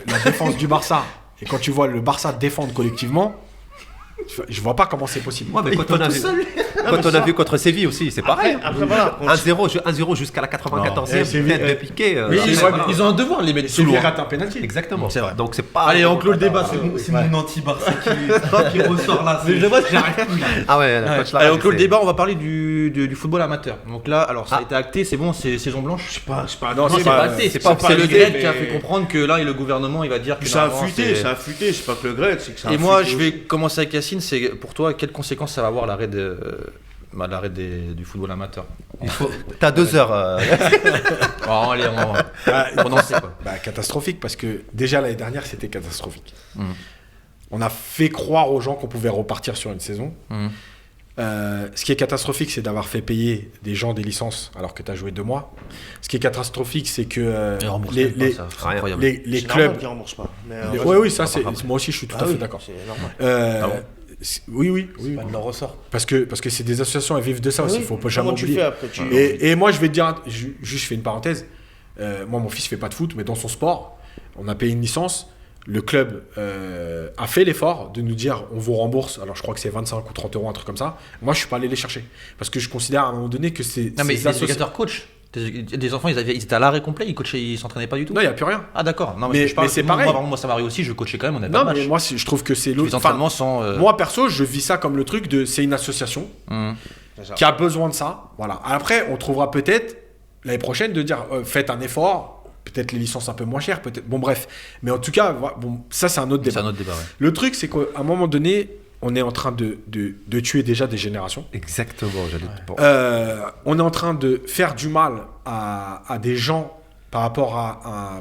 la défense du Barça et quand tu vois le Barça défendre collectivement, je vois pas comment c'est possible. Ouais, mais quand on a vu contre Séville aussi, c'est pareil. Après, voilà. 1-0 jusqu'à la 94e, Séville, tête de piqué. Oui, Ils ont un devoir de les mettre sous C'est l'eau. lui rate un penalty. Exactement. C'est vrai. Donc c'est pas. Allez, on clôt le débat. C'est mon anti-Barça qui ressort là. Mais je vois que j'arrive plus là. Ah ouais, coach Lara, Allez, on clôt le c'est- débat, on va parler du football amateur. Donc là, alors ça a été acté, c'est bon, c'est saison blanche. C'est pas. Non, Non, c'est pas acté, c'est pas le validé, GRED mais- qui a fait comprendre que là, le gouvernement, il va dire que Ça a normalement, fuité, c'est- ça a fuité. C'est pas que le grec, c'est que ça a Et moi, fuité je vais aussi. commencer avec Yacine. C'est pour toi, quelles conséquences ça va avoir l'arrêt du football amateur? T'as 2 heures. Oh, allez, on en sait quoi. Catastrophique parce que déjà l'année dernière c'était catastrophique. On a fait croire aux gens qu'on pouvait repartir sur une saison. Ce qui est catastrophique, c'est d'avoir fait payer des gens des licences alors que tu as joué 2 mois. Ce qui est catastrophique, c'est que Et rembourse les, même pas, les- ça, c'est rien. incroyable. les C'est normal clubs. qu'ils remboursent pas. Mais, Oui, ça, pas grave. moi aussi je suis tout Ah à fait oui, d'accord. C'est normal. Oui. Pas de leur ressort. Parce que c'est des associations, elles vivent de ça aussi, il faut pas jamais Comment tu oublier. fais après Et moi, je vais te dire, juste je fais une parenthèse. Moi, mon fils fait pas de foot, mais dans son sport, on a payé une licence. Le club a fait l'effort de nous dire on vous rembourse. Alors, je crois que c'est 25 ou 30 euros, un truc comme ça. Moi, je suis pas allé les chercher. Parce que je considère à un moment donné que c'est. Non, mais ces les associ- éducateurs coach. Des enfants, ils étaient à l'arrêt complet, ils coachaient, ils s'entraînaient pas du tout. Non, il n'y a plus rien. Ah, d'accord. Non, Mais je parle c'est que moi, pareil. Moi, ça m'arrive aussi, je coachais quand même, on avait Non, pas de mais match. moi, je trouve que c'est Les l'autre. entraînements sans. Moi, perso, je vis ça comme le truc de. C'est une association qui a besoin de ça. Voilà. Après, on trouvera peut-être l'année prochaine de dire faites un effort. Peut-être les licences un peu moins chères, peut-être. Bon, bref. Mais en tout cas, bon, ça, c'est un autre C'est débat. un autre débat, ouais. Le truc, c'est qu'à un moment donné, on est en train de tuer déjà des générations. Exactement, j'allais te bon. On est en train de faire du mal à des gens par rapport à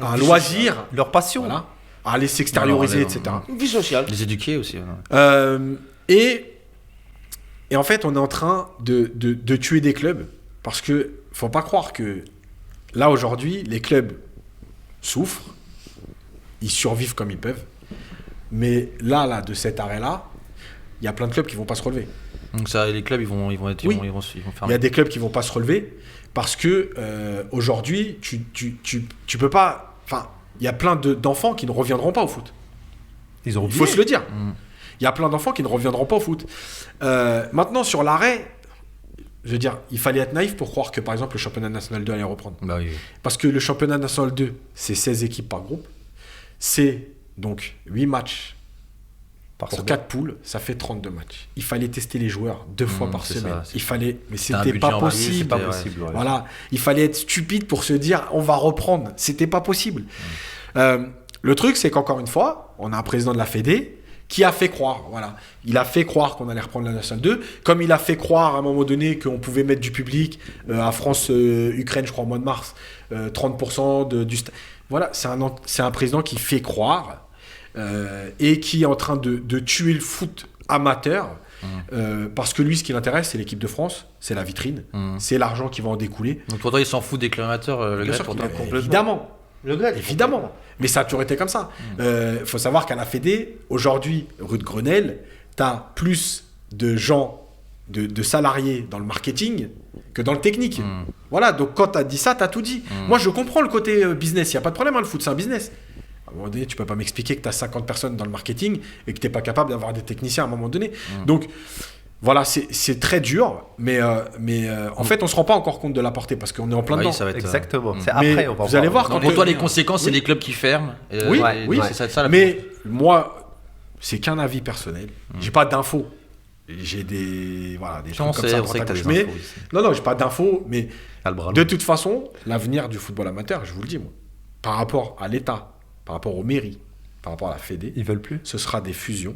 un loisir, Leur passion. voilà, à aller s'extérioriser, Non, non, etc. Une vie sociale. Les éduquer aussi. Ouais. Et en fait, on est en train de tuer des clubs parce que faut pas croire que là aujourd'hui, les clubs souffrent, ils survivent comme ils peuvent, mais là de cet arrêt-là, il y a plein de clubs qui vont pas se relever. Donc, ça, les clubs, ils vont Oui. fermer. Il y a des clubs qui vont pas se relever parce que aujourd'hui, tu peux pas. Enfin, il y a plein d'enfants qui ne reviendront pas au foot. Ils ont Il faut oublié. se le dire. Il y a plein d'enfants qui ne reviendront pas au foot. Maintenant, sur l'arrêt, je veux dire, il fallait être naïf pour croire que, par exemple, le championnat national 2 allait reprendre. Bah oui. Parce que le championnat national 2, c'est 16 équipes par groupe. C'est donc 8 matchs Par Pour semaine. 4 poules, ça fait 32 matchs. Il fallait tester les joueurs 2 fois par c'est semaine. ça, c'est Il fallait, mais T'as un c'était budget pas en varié, possible. c'était- Pas ouais. possible. ouais. Voilà, il fallait être stupide pour se dire on va reprendre. C'était pas possible. Le truc, c'est qu'encore une fois, on a un président de la Fédé qui a fait croire. Voilà, il a fait croire qu'on allait reprendre la Nationale 2, comme il a fait croire à un moment donné qu'on pouvait mettre du public à France-Ukraine, je crois, au mois de mars, 30% du stade. Voilà, c'est un président qui fait croire et qui est en train de tuer le foot amateur. Parce que lui, ce qui l'intéresse, c'est l'équipe de France, c'est la vitrine, c'est l'argent qui va en découler. Donc pour toi, il s'en fout des clubs amateurs, le Bien gars, sûr pour qu'il toi. a- complètement. évidemment, Le gars, évidemment. Mais ça a toujours été comme ça. Il faut savoir qu'à la Fédé, aujourd'hui, rue de Grenelle, tu as plus de gens, de salariés dans le marketing que dans le technique. Voilà, donc quand tu as dit ça, tu as tout dit. Moi, je comprends le côté business, il n'y a pas de problème, hein, le foot, c'est un business. À un moment donné, tu peux pas m'expliquer que tu as 50 personnes dans le marketing et que tu n'es pas capable d'avoir des techniciens à un moment donné. Donc, voilà, c'est très dur, mais en fait, on ne se rend pas encore compte de la portée parce qu'on est en plein Oui, dedans. ça va être, Exactement. C'est Mais après, on va vous allez voir Donc quand pour toi, on- les conséquences, c'est Oui. les clubs qui ferment. Oui, oui. c'est ça la Mais moi, c'est qu'un avis personnel. J'ai pas d'infos. J'ai des trucs On comme sait, ça. à on sait droite que à t'as gauche. des Mais infos ici. non, j'ai pas d'infos. Mais T'as le bras long. de toute façon, l'avenir du football amateur, je vous le dis, moi, par rapport à l'État, par rapport aux mairies, par rapport à la Fédé, Ils veulent plus. ce sera des fusions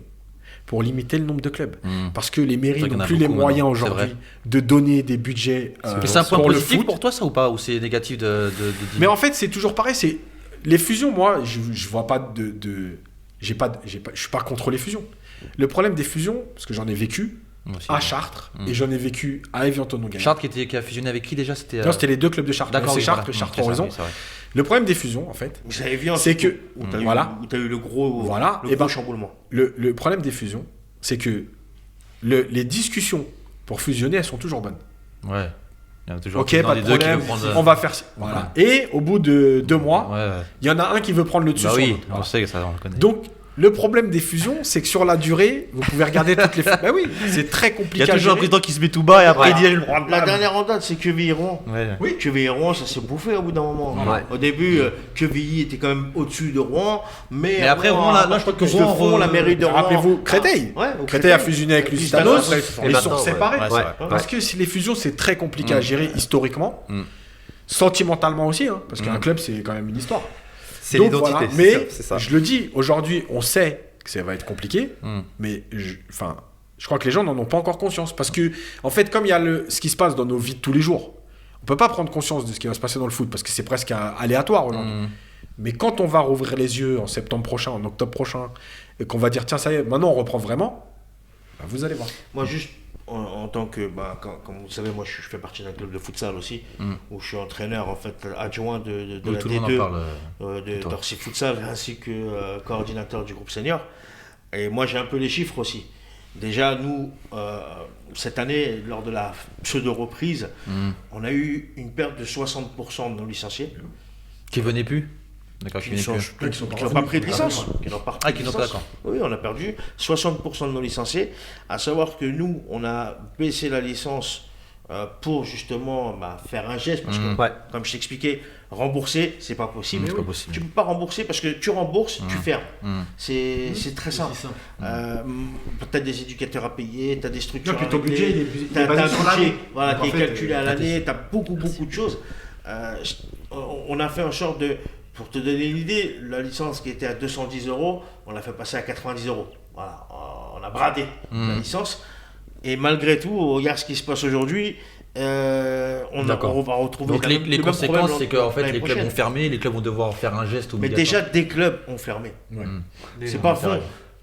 pour limiter le nombre de clubs. Parce que les mairies C'est vrai qu'il y en n'ont a plus les beaucoup moyens maintenant, c'est aujourd'hui vrai. de donner des budgets Mais c'est un point pour le positif foot. pour toi, ça, ou pas? Ou c'est négatif de Mais en fait, c'est toujours pareil. C'est les fusions. Moi, je vois pas je suis pas contre les fusions. Le problème des fusions, parce que j'en ai vécu Moi aussi, à ouais. Chartres et j'en ai vécu à Evian-Tonon-Gagny. Chartres qui a fusionné avec qui déjà? C'était. Non, c'était les deux clubs de Chartres. D'accord, C'est oui, Chartres, voilà. Chartres Ok, ça, Horizon. oui, c'est vrai. Le problème des fusions, en fait, Vous avez vu un c'est truc que où t'as eu, voilà. où t'as eu le gros, Voilà, le et gros ben, chamboulement. le problème des fusions, c'est que les discussions pour fusionner, elles sont toujours bonnes. Ouais. Il y en a toujours Ok, un dans pas les de deux qui problème. veut prendre. On va faire. Voilà. Et au bout de 2 mois, Ouais, ouais. il y en a un qui veut prendre le dessus Bah sur oui, l'autre. on Voilà. sait que ça, on le connaît. Donc, le problème des fusions, c'est que sur la durée, vous pouvez regarder toutes les. Bah oui, c'est très Il compliqué. y a à toujours un gérer. président qui se met tout bas et après il dit le La dernière en date, c'est Quevilly-Rouen. Ouais. Oui. Quevilly-Rouen, ça s'est bouffé au bout d'un moment. Ouais. Au début, Quevilly était quand même au-dessus de Rouen. Mais après, Rouen, là, je crois que plus de Rouen, fond, la mairie de Rouen. Rappelez-vous, Créteil. Ouais, au Créteil a fusionné avec Lustanos. Lustanos. Et Mais ils sont maintenant, séparés. ouais, c'est vrai. Parce que si les fusions, c'est très compliqué à gérer historiquement, Mm. sentimentalement aussi, hein, parce qu'un club, c'est quand même une histoire. C'est Donc, l'identité. voilà. c'est Mais ça, c'est ça. je le dis, aujourd'hui, on sait que ça va être compliqué, Mm. mais je crois que les gens n'en ont pas encore conscience. Parce que, en fait, comme il y a ce qui se passe dans nos vies de tous les jours, on peut pas prendre conscience de ce qui va se passer dans le foot, parce que c'est presque aléatoire aujourd'hui. Mm. Mais quand on va rouvrir les yeux en septembre prochain, en octobre prochain, et qu'on va dire, tiens, ça y est, maintenant on reprend vraiment, bah, vous allez voir. Moi, juste en tant que, comme vous savez, moi je fais partie d'un club de futsal aussi, où je suis entraîneur en fait adjoint de Oui, la tout le monde en D2 parle. de toi. Torcy Futsal ainsi que coordinateur du groupe senior. Et moi j'ai un peu les chiffres aussi. Déjà nous, cette année, lors de la pseudo-reprise, on a eu une perte de 60% de nos licenciés Qui venait plus? D'accord, qui qui venait plus. n'ont pas pris de licence. Qui n'ont pas Ah, repris qui de n'ont pas, licence. d'accord. Oui, on a perdu 60% de nos licenciés. À savoir que nous, on a baissé la licence pour justement faire un geste. Parce que, Ouais. comme je t'expliquais, rembourser, c'est pas possible. C'est pas possible. Tu peux pas rembourser parce que tu rembourses, tu fermes. C'est très simple. Peut-être des éducateurs à payer, tu as des structures. Non, puis à ton régler, budget, il est t'as basé un sur budget, l'année. voilà, Donc, qui en est fait, calculé à l'année, tu as beaucoup de choses. On a fait en sorte de. Pour te donner une idée, la licence qui était à 210 €, on l'a fait passer à 90 €. Voilà, on a bradé la licence. Et malgré tout, regarde ce qui se passe aujourd'hui. On D'accord. va retrouver Donc le les même conséquences, problème c'est qu'en fait l'année les clubs prochaine. vont fermer, les clubs vont devoir faire un geste Mais obligatoire. déjà, des clubs ont fermé. C'est pas faux.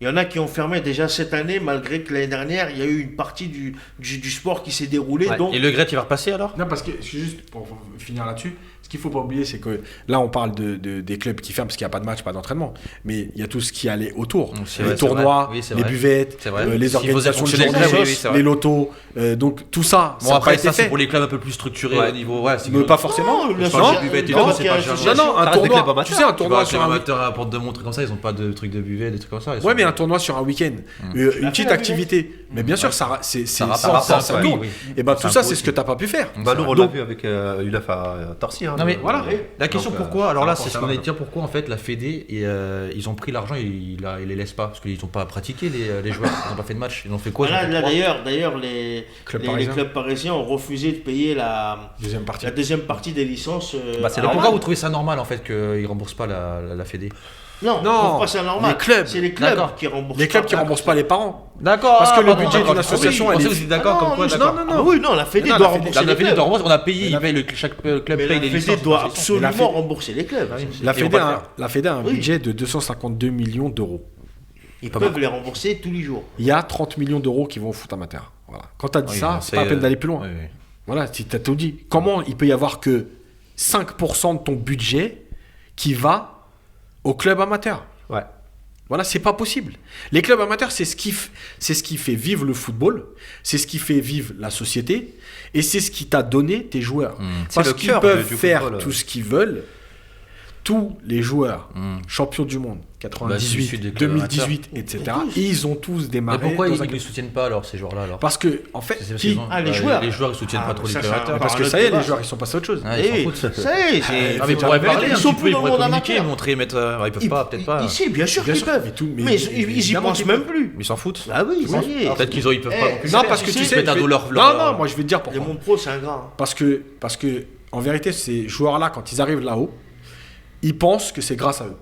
Il y en a qui ont fermé déjà cette année, malgré que l'année dernière, il y a eu une partie du sport qui s'est déroulée. Ouais. Donc, Et le Gret, il va repasser alors? Non, parce que juste pour finir là-dessus, ce qu'il faut pas oublier, c'est que là, on parle des clubs qui ferment parce qu'il n'y a pas de match, pas d'entraînement. Mais il y a tout ce qui allait autour. C'est Les vrai, c'est tournois, vrai. Oui, c'est les vrai. buvettes, C'est vrai. les Ce qui faisait organisations de fonctionner le journée, club, oui, c'est vrai. les lotos. Donc tout ça, Bon ça après n'a pas ça été c'est fait. pour les clubs un peu plus structurés Ouais. au niveau. Ouais, c'est Mais pas forcément. Non, bien Je sûr, pense il y a- que les buvettes et il y a- tout, il c'est y a pas une géré. association. Non, un Ça reste des clubs tournoi. amateurs. Tu sais, un Tu tournoi vois, sur un un amateur à porte de montre comme ça, ils ont pas de trucs de buvet, des trucs comme ça. ils Ouais, sont- mais un tournoi sur un week-end, une petite la activité. Mais bien sûr, c'est rapporte, ça ça, tourne. oui. Et ben C'est tout un ça, coût c'est ce que t'as pas pu faire. Bah, nous, on l'a Donc- vu avec UNAF à Torcy. Hein, Non, mais voilà. La question Donc, pourquoi alors là, ça c'est ce rapporte qu'on à allait dire pourquoi en fait la Fédé ils ont pris l'argent et ils les laissent pas parce qu'ils n'ont pas pratiqué les joueurs, ils n'ont pas fait de match, ils ont fait quoi? Voilà, Ils ont fait là, trois. d'ailleurs, les clubs parisiens ont refusé de payer la Deuxième partie. deuxième partie des licences. c'est Alors à pourquoi la- vous trouvez ça normal en fait qu'ils remboursent pas la Fédé? Non, Non, je trouve pas ça normal. les clubs. C'est les clubs D'accord. qui remboursent. Les clubs qui pas. remboursent pas les parents. D'accord. Parce que le pardon, budget d'accord, d'une association, je elle pensais est- que vous étiez d'accord comme quoi. non, D'accord. non, Ah oui, non, la Fédé Non, doit la Fédé- rembourser La les Fédé clubs. doit rembourser, on a payé, chaque club Mais paye la les Fédé licences. doit de toute façon. absolument La Fédé- rembourser les clubs. La Ils vont Fédé, pas le a, faire. la Fédé a un Oui. budget de 252 millions d'euros. Ils peuvent les rembourser tous les jours. Il y a 30 millions d'euros qui vont au foot amateur. Voilà. Quand tu as dit Oui, ça, on c'est sait, pas la peine d'aller plus loin. oui, oui. Voilà, si tu as tout dit. Comment il peut y avoir que 5% de ton budget qui va au club amateur? Ouais. Voilà, c'est pas possible. Les clubs amateurs, c'est ce qui fait vivre le football, c'est ce qui fait vivre la société, et c'est ce qui t'a donné tes joueurs. C'est Parce le qu'ils cœur peuvent du faire football. tout ce qu'ils veulent. Tous les joueurs champions du monde, Bah, c'est 98, issu des clubs 2018, etc., ils ont tous Mais démarré pourquoi dans ils un ne les soutiennent pas alors ces joueurs-là alors? Parce que, en fait, C'est parce qui- qu'ils ont- Ah, les bah, joueurs. Les joueurs ils soutiennent Ah, pas trop les ça, clubs c'est amateurs. un- parce que un ça y est, autre les débat. joueurs, ils sont passés à autre chose. Ah, ils s'en Eh, foutent. ça y est, Ah mais faut pourrait dire la parler vérité, un ils sont petit peu, plus ils dans le pourraient monde communiquer, amateur. montrer, mettre. Ils peuvent pas, peut-être pas. Ici, bien sûr Bien qu'ils sûr, peuvent. mais tout- mais Mais ils y évidemment pensent qu'ils même peuvent. plus. Mais ils s'en foutent. Ah oui, ça y est. Peut-être qu'ils peuvent pas non plus. Non, parce que tu sais, mettre à dos leur. non, moi je vais te dire Le pourquoi. monde pro, c'est un gras. Parce que en vérité, ces joueurs-là, quand ils arrivent là-haut, ils pensent que c'est grâce à eux.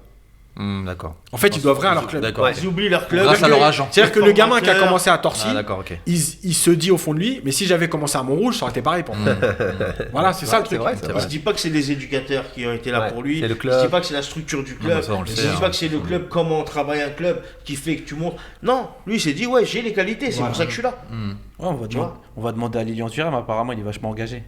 D'accord. En fait, ils doivent rien à leur club. D'accord. Ouais. ok. Ils oublient leur club. Grâce à leur agent. C'est-à-dire que le gamin qui a commencé à Torcy, Ah d'accord, ok. il se dit au fond de lui, mais si j'avais commencé à Montrouge, ça aurait été pareil pour moi. Voilà, c'est ça le truc. c'est vrai, C'est Je vrai. ne dis pas que c'est les éducateurs qui ont été là Ouais, pour lui. c'est le Je club. dis pas que c'est la structure du club. Non, ça, on le Je sait, dis hein. pas que c'est le club, comment on travaille un club qui fait que tu montes. Non, lui il s'est dit ouais, j'ai les qualités, c'est pour ça que je suis là. Ouais, on va demander à Lilian Thuram, apparemment il est vachement engagé.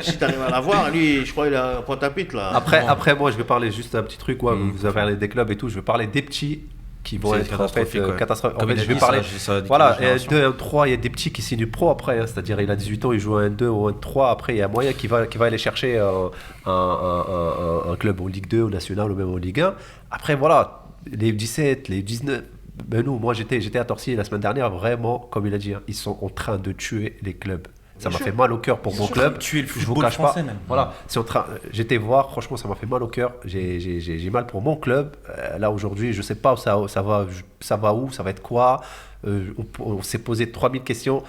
Si t'arrives à l'avoir, lui, je crois qu'il a un point à pitre là. Après, moi, je vais parler juste un petit truc. Vous avez parlé des clubs et tout. Je vais parler des petits qui vont C'est être en fait catastrophique, ouais. catastrophiques. En Comme fait, il a je vais dit, parler. ça a dit Voilà, que la génération. 2, 1, 3, il y a des petits qui signent pro après. C'est-à-dire, il a 18 ans, il joue un 2 ou un 3. Après, il y a moyen qu'il va aller chercher un club en Ligue 2, au National ou même en Ligue 1. Après, voilà, les 17, les 19. Ben nous, moi, j'étais à Torcy la semaine dernière. Vraiment, comme il a dit, hein, ils sont en train de tuer les clubs. Ça m'a fait mal au cœur pour mon club. Tuer le Je vous football cache pas. français même. Voilà, j'étais voir, franchement, ça m'a fait mal au cœur. J'ai mal pour mon club. Là, aujourd'hui, je sais pas où ça va où, ça va être quoi. On s'est posé 3000 questions.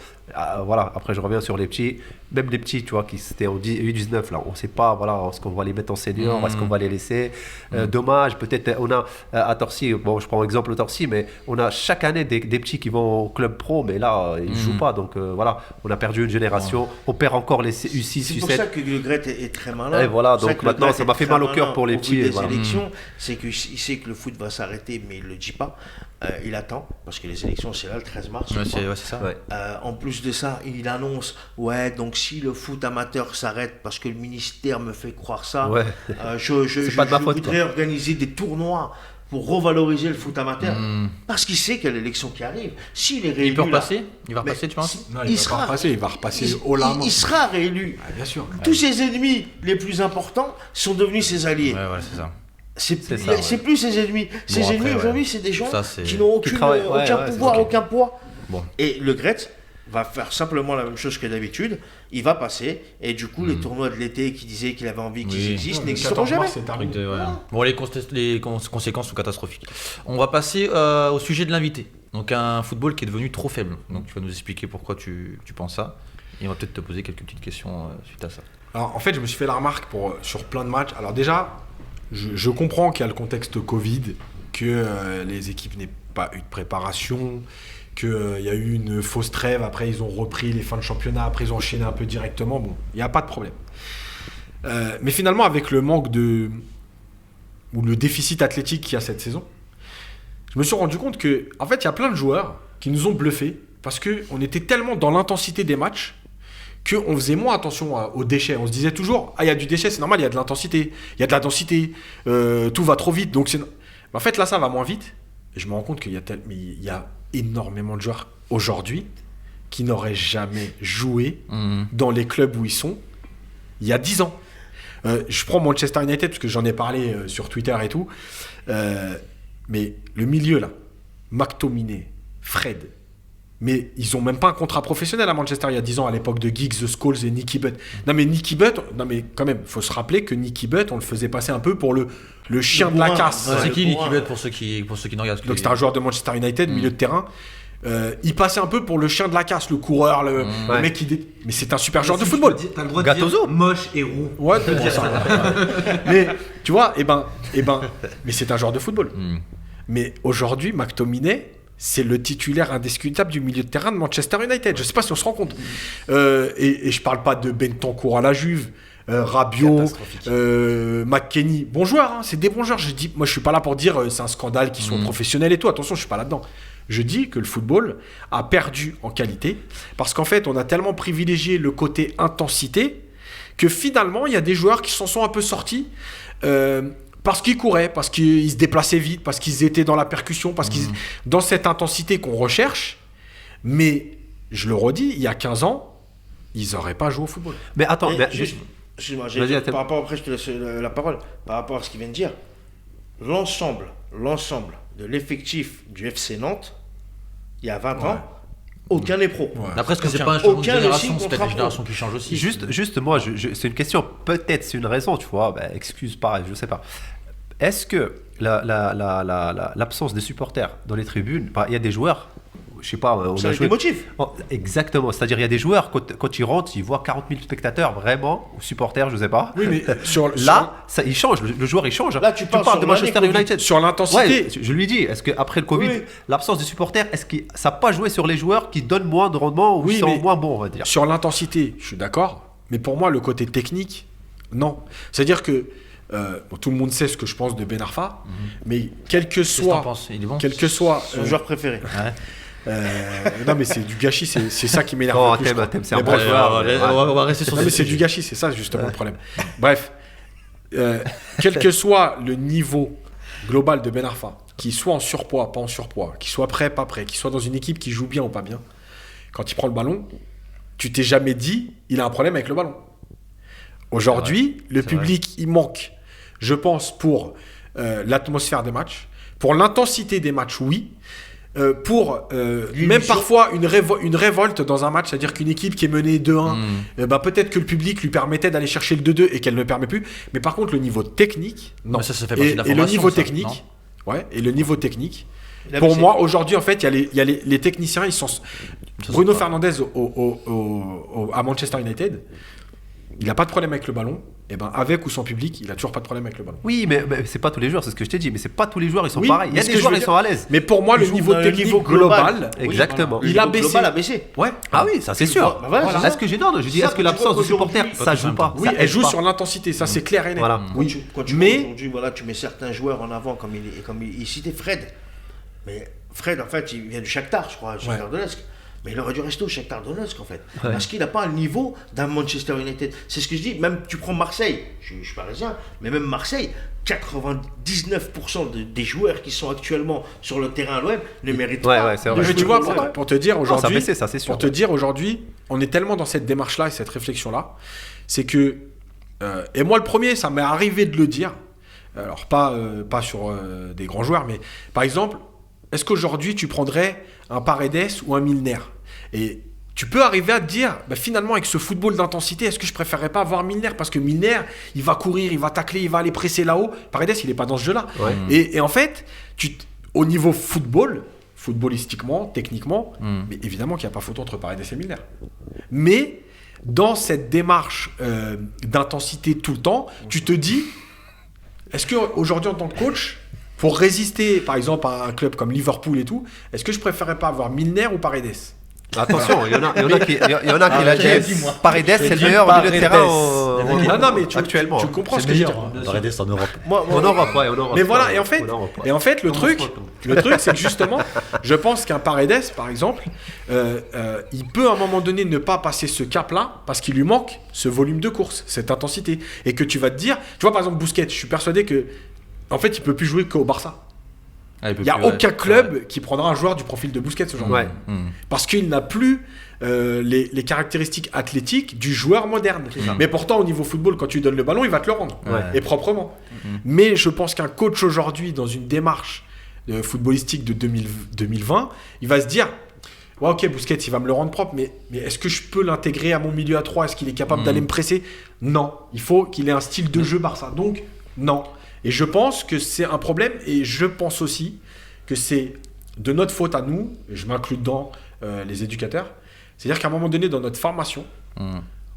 Voilà, après, je reviens sur les petits. Même les petits, tu vois, qui étaient en U19, là, on sait pas, voilà, est-ce qu'on va les mettre en senior, est-ce qu'on va les laisser. Dommage, peut-être, on a à Torcy, bon, je prends exemple Torcy, mais on a chaque année des petits qui vont au club pro, mais là, ils jouent pas. Donc, voilà, on a perdu une génération. On perd encore les U6, C'est pour ça U7. que Le Gret est très malin. Et voilà, C'est pour ça donc que Le maintenant, Gret ça est m'a fait très mal au cœur malin pour les au vu petits, des voilà. élections, c'est qu'il sait que le foot va s'arrêter, mais il le dit pas. Il attend, parce que les élections, c'est là le 13 mars. Ouais, je crois. c'est ça. Ouais. En plus de ça, il annonce ouais, donc si le foot amateur s'arrête parce que le ministère me fait croire ça, Ouais. je pas de ma faute, voudrais organiser des tournois pour revaloriser le foot amateur. Parce qu'il sait qu'il y a l'élection qui arrive. S'il est réélu. Il peut là- repasser. Il va Mais repasser, tu penses? Non, il va pas repasser, il va repasser haut la main. il sera réélu. Ah, bien sûr. Tous ses ennemis les plus importants sont devenus ses alliés. Ouais, voilà, c'est ça. C'est plus ses ennemis. Ses après, ennemis ouais. aujourd'hui, c'est des gens Ça, c'est- qui n'ont Qui travaillent, ouais, aucun ouais, pouvoir, c'est ok. aucun poids. Bon. Et Le Gret va faire simplement la même chose que d'habitude. Il va passer et du coup, les tournois de l'été qui disaient qu'il avait envie qu'ils Oui. existent Le n'existeront 14 jamais. mars, c'est terminé. Truc de- ouais. Bon, les conséquences sont catastrophiques. On va passer au sujet de l'invité. Donc, un football qui est devenu trop faible. Donc, tu vas nous expliquer pourquoi tu penses ça. Et on va peut-être te poser quelques petites questions suite à ça. Alors, en fait, je me suis fait la remarque sur plein de matchs. Alors déjà, je comprends qu'il y a le contexte Covid, que les équipes n'aient pas eu de préparation, qu'il y a eu une fausse trêve, après ils ont repris les fins de championnat, après ils ont enchaîné un peu directement. Bon, il n'y a pas de problème. Mais finalement, avec le manque ou le déficit athlétique qu'il y a cette saison, je me suis rendu compte que, en fait, il y a plein de joueurs qui nous ont bluffés parce qu'on était tellement dans l'intensité des matchs qu'on faisait moins attention aux déchets. On se disait toujours, ah, il y a du déchet, c'est normal, il y a de l'intensité, il y a de la densité, tout va trop vite. Donc mais en fait, là, ça va moins vite. Et je me rends compte qu'il y a énormément de joueurs aujourd'hui qui n'auraient jamais joué dans les clubs où ils sont il y a 10 ans. Je prends Manchester United parce que j'en ai parlé sur Twitter et tout. Mais le milieu, là, McTominay, Fred, Mais ils ont même pas un contrat professionnel à Manchester il y a 10 ans, à l'époque de Giggs, The Scholes et Nicky Butt. Non mais quand même, faut se rappeler que Nicky Butt, on le faisait passer un peu pour le chien de la casse. C'est qui le Nicky bourrin. Butt pour ceux qui nous regardent? Donc c'était un joueur de Manchester United, milieu de terrain. Il passait un peu pour le chien de la casse, le coureur, le mec qui... Mais c'est un super joueur de football. T'as le droit de Gattuso. dire moche et roux. Ouais, t'as dit ça. Mais tu vois, mais c'est un joueur de football. Mais aujourd'hui, McTominay, c'est le titulaire indiscutable du milieu de terrain de Manchester United. Je sais pas si on se rend compte. Et je parle pas de Bentancur à la Juve, Rabiot, McKennie. Bons joueurs, hein, c'est des bons joueurs. Moi, je suis pas là pour dire c'est un scandale qu'ils sont professionnels et tout. Attention, je suis pas là-dedans. Je dis que le football a perdu en qualité parce qu'en fait, on a tellement privilégié le côté intensité que finalement, il y a des joueurs qui s'en sont un peu sortis parce qu'ils couraient, parce qu'ils se déplaçaient vite, parce qu'ils étaient dans la percussion, parce qu'ils dans cette intensité qu'on recherche. Mais, je le redis, il y a 15 ans, ils n'auraient pas joué au football. Mais attends, Et mais excuse-moi, Vas-y, Athènes. par rapport, après je te laisse la parole, par rapport à ce qu'il vient de dire, l'ensemble de l'effectif du FC Nantes, il y a 20 ans, aucun n'est pro. Après, est-ce que c'est pas un changement de aucun ne génération? signe C'est peut-être contrat les générations qui changent aussi. juste moi, c'est une question, peut-être c'est une raison, tu vois, excuse pareil, je sais pas. Est-ce que l'absence des supporters dans les tribunes, il y a des joueurs, je sais pas, on Ça a a joué... des motifs. Oh, exactement, c'est-à-dire il y a des joueurs, quand ils rentrent, ils voient 40 000 spectateurs, vraiment, ou supporters, je sais pas. Oui, mais Là, ça, il change, le joueur il change. Là, tu parles parles sur de Manchester l'année United. sur l'intensité... Ouais, je lui dis, est-ce qu'après le Covid, Oui. l'absence des supporters, est-ce que ça n'a pas joué sur les joueurs qui donnent moins de rendement ou Oui, qui sont mais- moins bons, on va dire? Sur l'intensité, je suis d'accord, mais pour moi, le côté technique, non. C'est-à-dire que tout le monde sait ce que je pense de Ben Arfa, mais quel que Qu'est-ce que t'en soit, penses? Il est bon? quel que soit, Son joueur préféré. non mais c'est du gâchis, c'est ça qui m'énerve. Non, le plus, je crois. Thème, c'est Mais un bon bref, joueur. On va rester sur non, mais ce c'est du sujet. gâchis, c'est ça justement le problème. Bref, quel que soit le niveau global de Ben Arfa, qu'il soit en surpoids, pas en surpoids, qu'il soit prêt, pas prêt, qu'il soit dans une équipe qui joue bien ou pas bien, quand il prend le ballon, tu t'es jamais dit il a un problème avec le ballon. Aujourd'hui, le public, il manque, je pense, pour l'atmosphère des matchs, pour l'intensité des matchs, oui. Pour même parfois une révolte dans un match, c'est-à-dire qu'une équipe qui est menée 2-1, peut-être que le public lui permettait d'aller chercher le 2-2 et qu'elle ne le permet plus. Mais par contre, le niveau technique, non. Mais ça fait partie de la Et le formation, niveau ça, technique, et le niveau technique. Là, Pour c'est- moi, aujourd'hui, en fait, il y a les techniciens, ils sont. Bruno Fernandes à Manchester United, il n'a pas de problème avec le ballon. Et ben, avec ou sans public, il a toujours pas de problème avec le ballon. Oui, mais c'est pas tous les joueurs, c'est ce que je t'ai dit, mais c'est pas tous les joueurs, ils sont Oui, pareils. Il y mais a ce des que je joueurs, veux ils dire- sont à l'aise. Mais pour moi, le niveau technique global, Exactement. Le Il a niveau baissé. global a baissé. ouais. Ah oui, ça c'est sûr. Bah voilà, c'est ça. Est-ce que j'ai non, je dis, Ça, est-ce que tu vois l'absence de supporters, qu'aujourd'hui- ça joue pas? Oui, Ça elle aide joue pas. sur l'intensité, ça c'est clair et net. Voilà. Quand tu vois Mais aujourd'hui, voilà, tu mets certains joueurs en avant, comme il citait Fred. Mais Fred, en fait, il vient du Shakhtar, je crois, Shakhtar Donetsk. Mais il aurait dû rester au Shakhtar Donetsk, en fait. Parce qu'il n'a pas le niveau d'un Manchester United. C'est ce que je dis. Même tu prends Marseille, je suis parisien, mais même Marseille, 99% des joueurs qui sont actuellement sur le terrain à l'OM ne méritent Ouais, pas. ouais, c'est de vrai. Mais jouer tu vois, au football. pour te dire Non, ça a aujourd'hui, baissé, ça c'est sûr. pour te dire aujourd'hui, on est tellement dans cette démarche-là et cette réflexion-là, c'est que, et moi le premier, ça m'est arrivé de le dire, alors pas sur des grands joueurs, mais par exemple, est-ce qu'aujourd'hui tu prendrais un Paredes ou un Milner? Et tu peux arriver à te dire, bah, finalement avec ce football d'intensité, est-ce que je préférerais pas avoir Milner? Parce que Milner, il va courir, il va tacler, il va aller presser là-haut. Paredes, il n'est pas dans ce jeu-là. Ouais. Et en fait, au niveau footballistiquement, techniquement, mais évidemment qu'il n'y a pas photo entre Paredes et Milner. Mais dans cette démarche d'intensité tout le temps, tu te dis, est-ce qu'aujourd'hui en tant que coach, pour résister par exemple à un club comme Liverpool et tout, est-ce que je préférerais pas avoir Milner ou Paredes? Attention, il y en a qui l'a dit. Paredes, c'est le meilleur milieu de terrain Non, mais actuellement. tu comprends ce que je veux dire. Paredes en Europe. En Europe, ouais, en Europe. Mais voilà, et en fait, En Europe, ouais. le truc, c'est que justement, je pense qu'un Paredes, par exemple, il peut à un moment donné ne pas passer ce cap-là parce qu'il lui manque ce volume de course, cette intensité, et que tu vas te dire, tu vois par exemple Busquets, je suis persuadé que, en fait, il peut plus jouer qu'au Barça. Ah, Il n'y a aucun club qui prendra un joueur du profil de Busquets aujourd'hui. Ouais. Parce qu'il n'a plus les caractéristiques athlétiques du joueur moderne. Mais pourtant, au niveau football, quand tu lui donnes le ballon, il va te le rendre. Ouais. Et proprement. Mais je pense qu'un coach aujourd'hui, dans une démarche footballistique de 2020, il va se dire, ouais, ok, Busquets, il va me le rendre propre, mais est-ce que je peux l'intégrer à mon milieu à 3? Est-ce qu'il est capable d'aller me presser? Non. Il faut qu'il ait un style de jeu Barça. Donc, non. Et je pense que c'est un problème, et je pense aussi que c'est de notre faute à nous, et je m'inclus dedans les éducateurs, c'est-à-dire qu'à un moment donné, dans notre formation,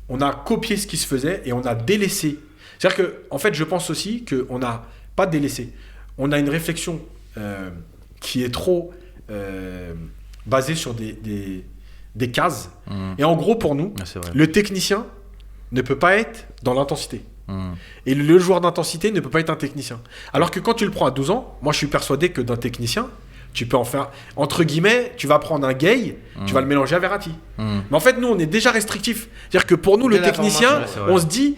on a copié ce qui se faisait et on a délaissé. C'est-à-dire que, en fait, je pense aussi qu'on n'a pas délaissé. On a une réflexion qui est trop basée sur des cases. Et en gros, pour nous, c'est vrai. le technicien ne peut pas être dans l'intensité. Et le joueur d'intensité ne peut pas être un technicien. Alors que quand tu le prends à 12 ans, moi je suis persuadé que d'un technicien, tu peux en faire, entre guillemets, tu vas prendre un Gay, tu vas le mélanger à Verratti. Mais en fait, nous, on est déjà restrictif. C'est-à-dire que pour nous, le technicien, on se dit,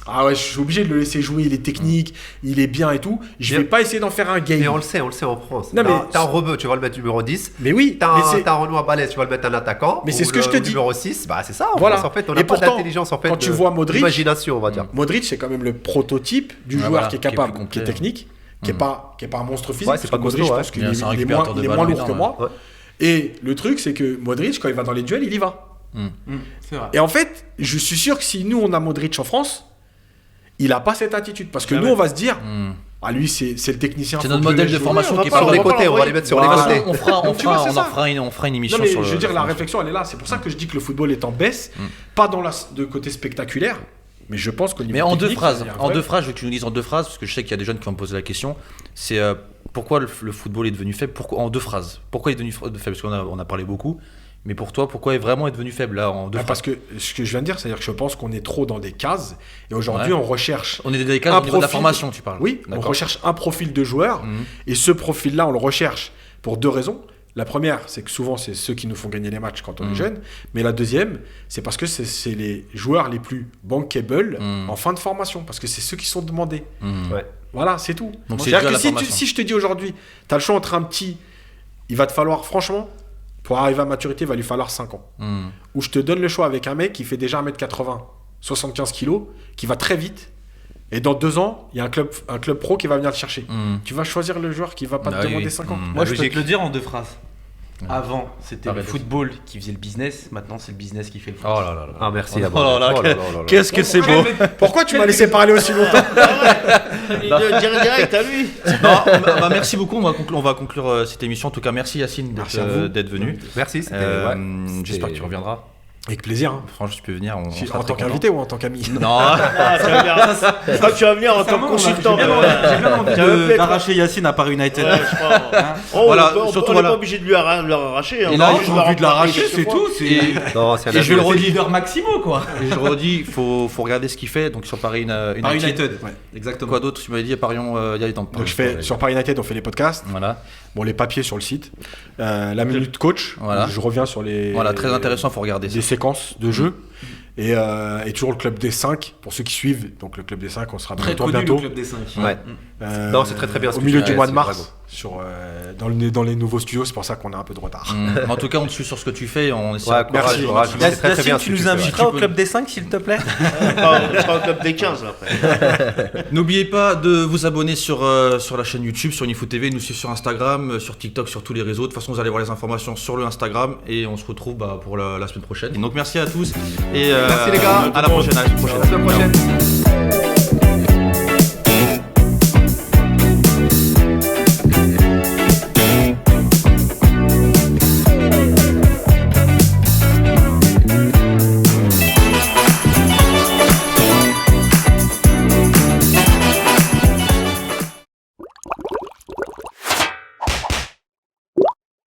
ah ouais, je suis obligé de le laisser jouer, il est technique, il est bien et tout. Je vais pas essayer d'en faire un Gay. Mais on le sait en France. Non, mais T'as un Rebeu, tu vas le mettre numéro 10. Mais oui, T'as un Renoir Balès, tu vas le mettre un attaquant. Mais c'est ce que je te dis. Numéro 6, bah c'est ça. Voilà. En fait, on Et a pas pourtant, d'intelligence en fait. quand tu vois Modric, imagination, on va dire. Modric, c'est quand même le prototype du joueur voilà, qui est qui est capable, plus complet, qui est technique, qui est pas un monstre physique. Ouais, c'est parce pas que Modric, costaud, je pense qu'il C'est un est récupérateur de moins balles lourd que énorme, moi. ouais. Et le truc, c'est que Modric, quand il va dans les duels, il y va. C'est vrai. Et en fait, je suis sûr que si nous, on a Modric en France, il n'a pas cette attitude. Parce que nous, on va se dire, ah lui, c'est le technicien. C'est faut notre que je modèle le de laisse formation jouer. qui est Sur pas les bon. côtés, on va les mettre sur les Voilà. côtés. On Tu vois, c'est ça. fera une Non, émission mais sur je veux le. dire, la réflexion, elle est là. C'est pour ça que je dis que le football est en baisse. Pas dans de côté spectaculaire, mais je pense qu'au niveau Mais en deux technique, phrases, il y a un vrai- je veux que tu nous dises en deux phrases, parce que je sais qu'il y a des jeunes qui vont me poser la question. C'est pourquoi le football est devenu faible? Pourquoi, en deux phrases. Pourquoi il est devenu faible? Parce qu'on a parlé beaucoup. Mais pour toi, pourquoi est vraiment devenu faible là en deux phrases? Parce que ce que je viens de dire, c'est-à-dire que je pense qu'on est trop dans des cases. Et aujourd'hui, Ouais. on recherche. On est dans des cases un au niveau de la profil- formation, tu parles. Oui, on D'accord. recherche un profil de joueur. Et ce profil-là, on le recherche pour deux raisons. La première, c'est que souvent, c'est ceux qui nous font gagner les matchs quand on est jeune. Mais la deuxième, c'est parce que c'est les joueurs les plus bankable en fin de formation. Parce que c'est ceux qui sont demandés. Ouais. Voilà, c'est tout. Donc, c'est C'est-à-dire dû à que la si, formation. si je te dis aujourd'hui, tu as le choix entre un petit, il va te falloir, franchement, pour arriver à maturité, il va lui falloir 5 ans. Ou je te donne le choix avec un mec qui fait déjà 1m80, 75 kg, qui va très vite. Et dans 2 ans, il y a un club pro qui va venir le chercher. Tu vas choisir le joueur qui va pas Ah te oui. demander 5 ans. Moi, je peux logique. te le dire en deux phrases. Avant, c'était le Arrête. football qui faisait le business. Maintenant, c'est le business qui fait le foot. Oh là là là. Ah merci Oh d'abord. là là, Oh là là là là. Qu'est-ce que c'est beau. Pourquoi tu m'as laissé parler aussi longtemps? Direct à lui. Non, bah, merci beaucoup. On va conclure cette émission. En tout cas, merci Yacine Merci à vous. d'être venu. Merci. c'était- Euh, ouais, J'espère que c'était- tu reviendras. Avec plaisir. Hein. Franchement, tu peux venir. On Si- sera en très tant contents. qu'invité ou en tant qu'ami? Non, Ah, tu vas venir, quand tu vas venir en tant que consultant. J'ai bien envie Ça me plaît, d'arracher Yacine à Paris United. Ouais, je crois. Oh, Voilà, on surtout, n'est voilà. pas obligé de lui leur arracher. hein. Et là, On j'ai va envie de l'arracher, quelques c'est fois. tout. Et, Non, c'est un et je vais le avis. redire. leader Maximo, quoi. Et je le redis, il faut regarder ce qu'il fait. Donc sur Paris United. Paris United. Ouais. Exactement. Quoi d'autre? Tu m'avais dit à Parion, il y a les temps. Donc je fais sur Paris United, on fait les podcasts. Voilà. Bon, les papiers sur le site. La minute coach. Voilà. où je reviens sur les. Voilà, très intéressant, faut regarder Des ça. séquences de jeu. Et toujours le club des 5 pour ceux qui suivent. Donc le club des 5, on sera de Très retour connu, bientôt. le club des 5. Ouais. Non, c'est très, très bien ce Au que milieu tu du fais, mois de c'est mars, dans les nouveaux studios, c'est pour ça qu'on a un peu de retard. Mais en tout cas, on te suit sur ce que tu fais. On essaie Ouais, de- courage, courage. C'est très, très bien ce tu que nous fais, inviteras ouais. au club des 5, s'il te plaît. On sera au club des 15 après. N'oubliez pas de vous abonner sur la chaîne YouTube, sur Unifoot TV, nous suivre sur Instagram, sur TikTok, sur tous les réseaux. De toute façon, vous allez voir les informations sur le Instagram et on se retrouve pour la semaine prochaine. Donc merci à tous et Merci les gars. à la prochaine. À la semaine prochaine.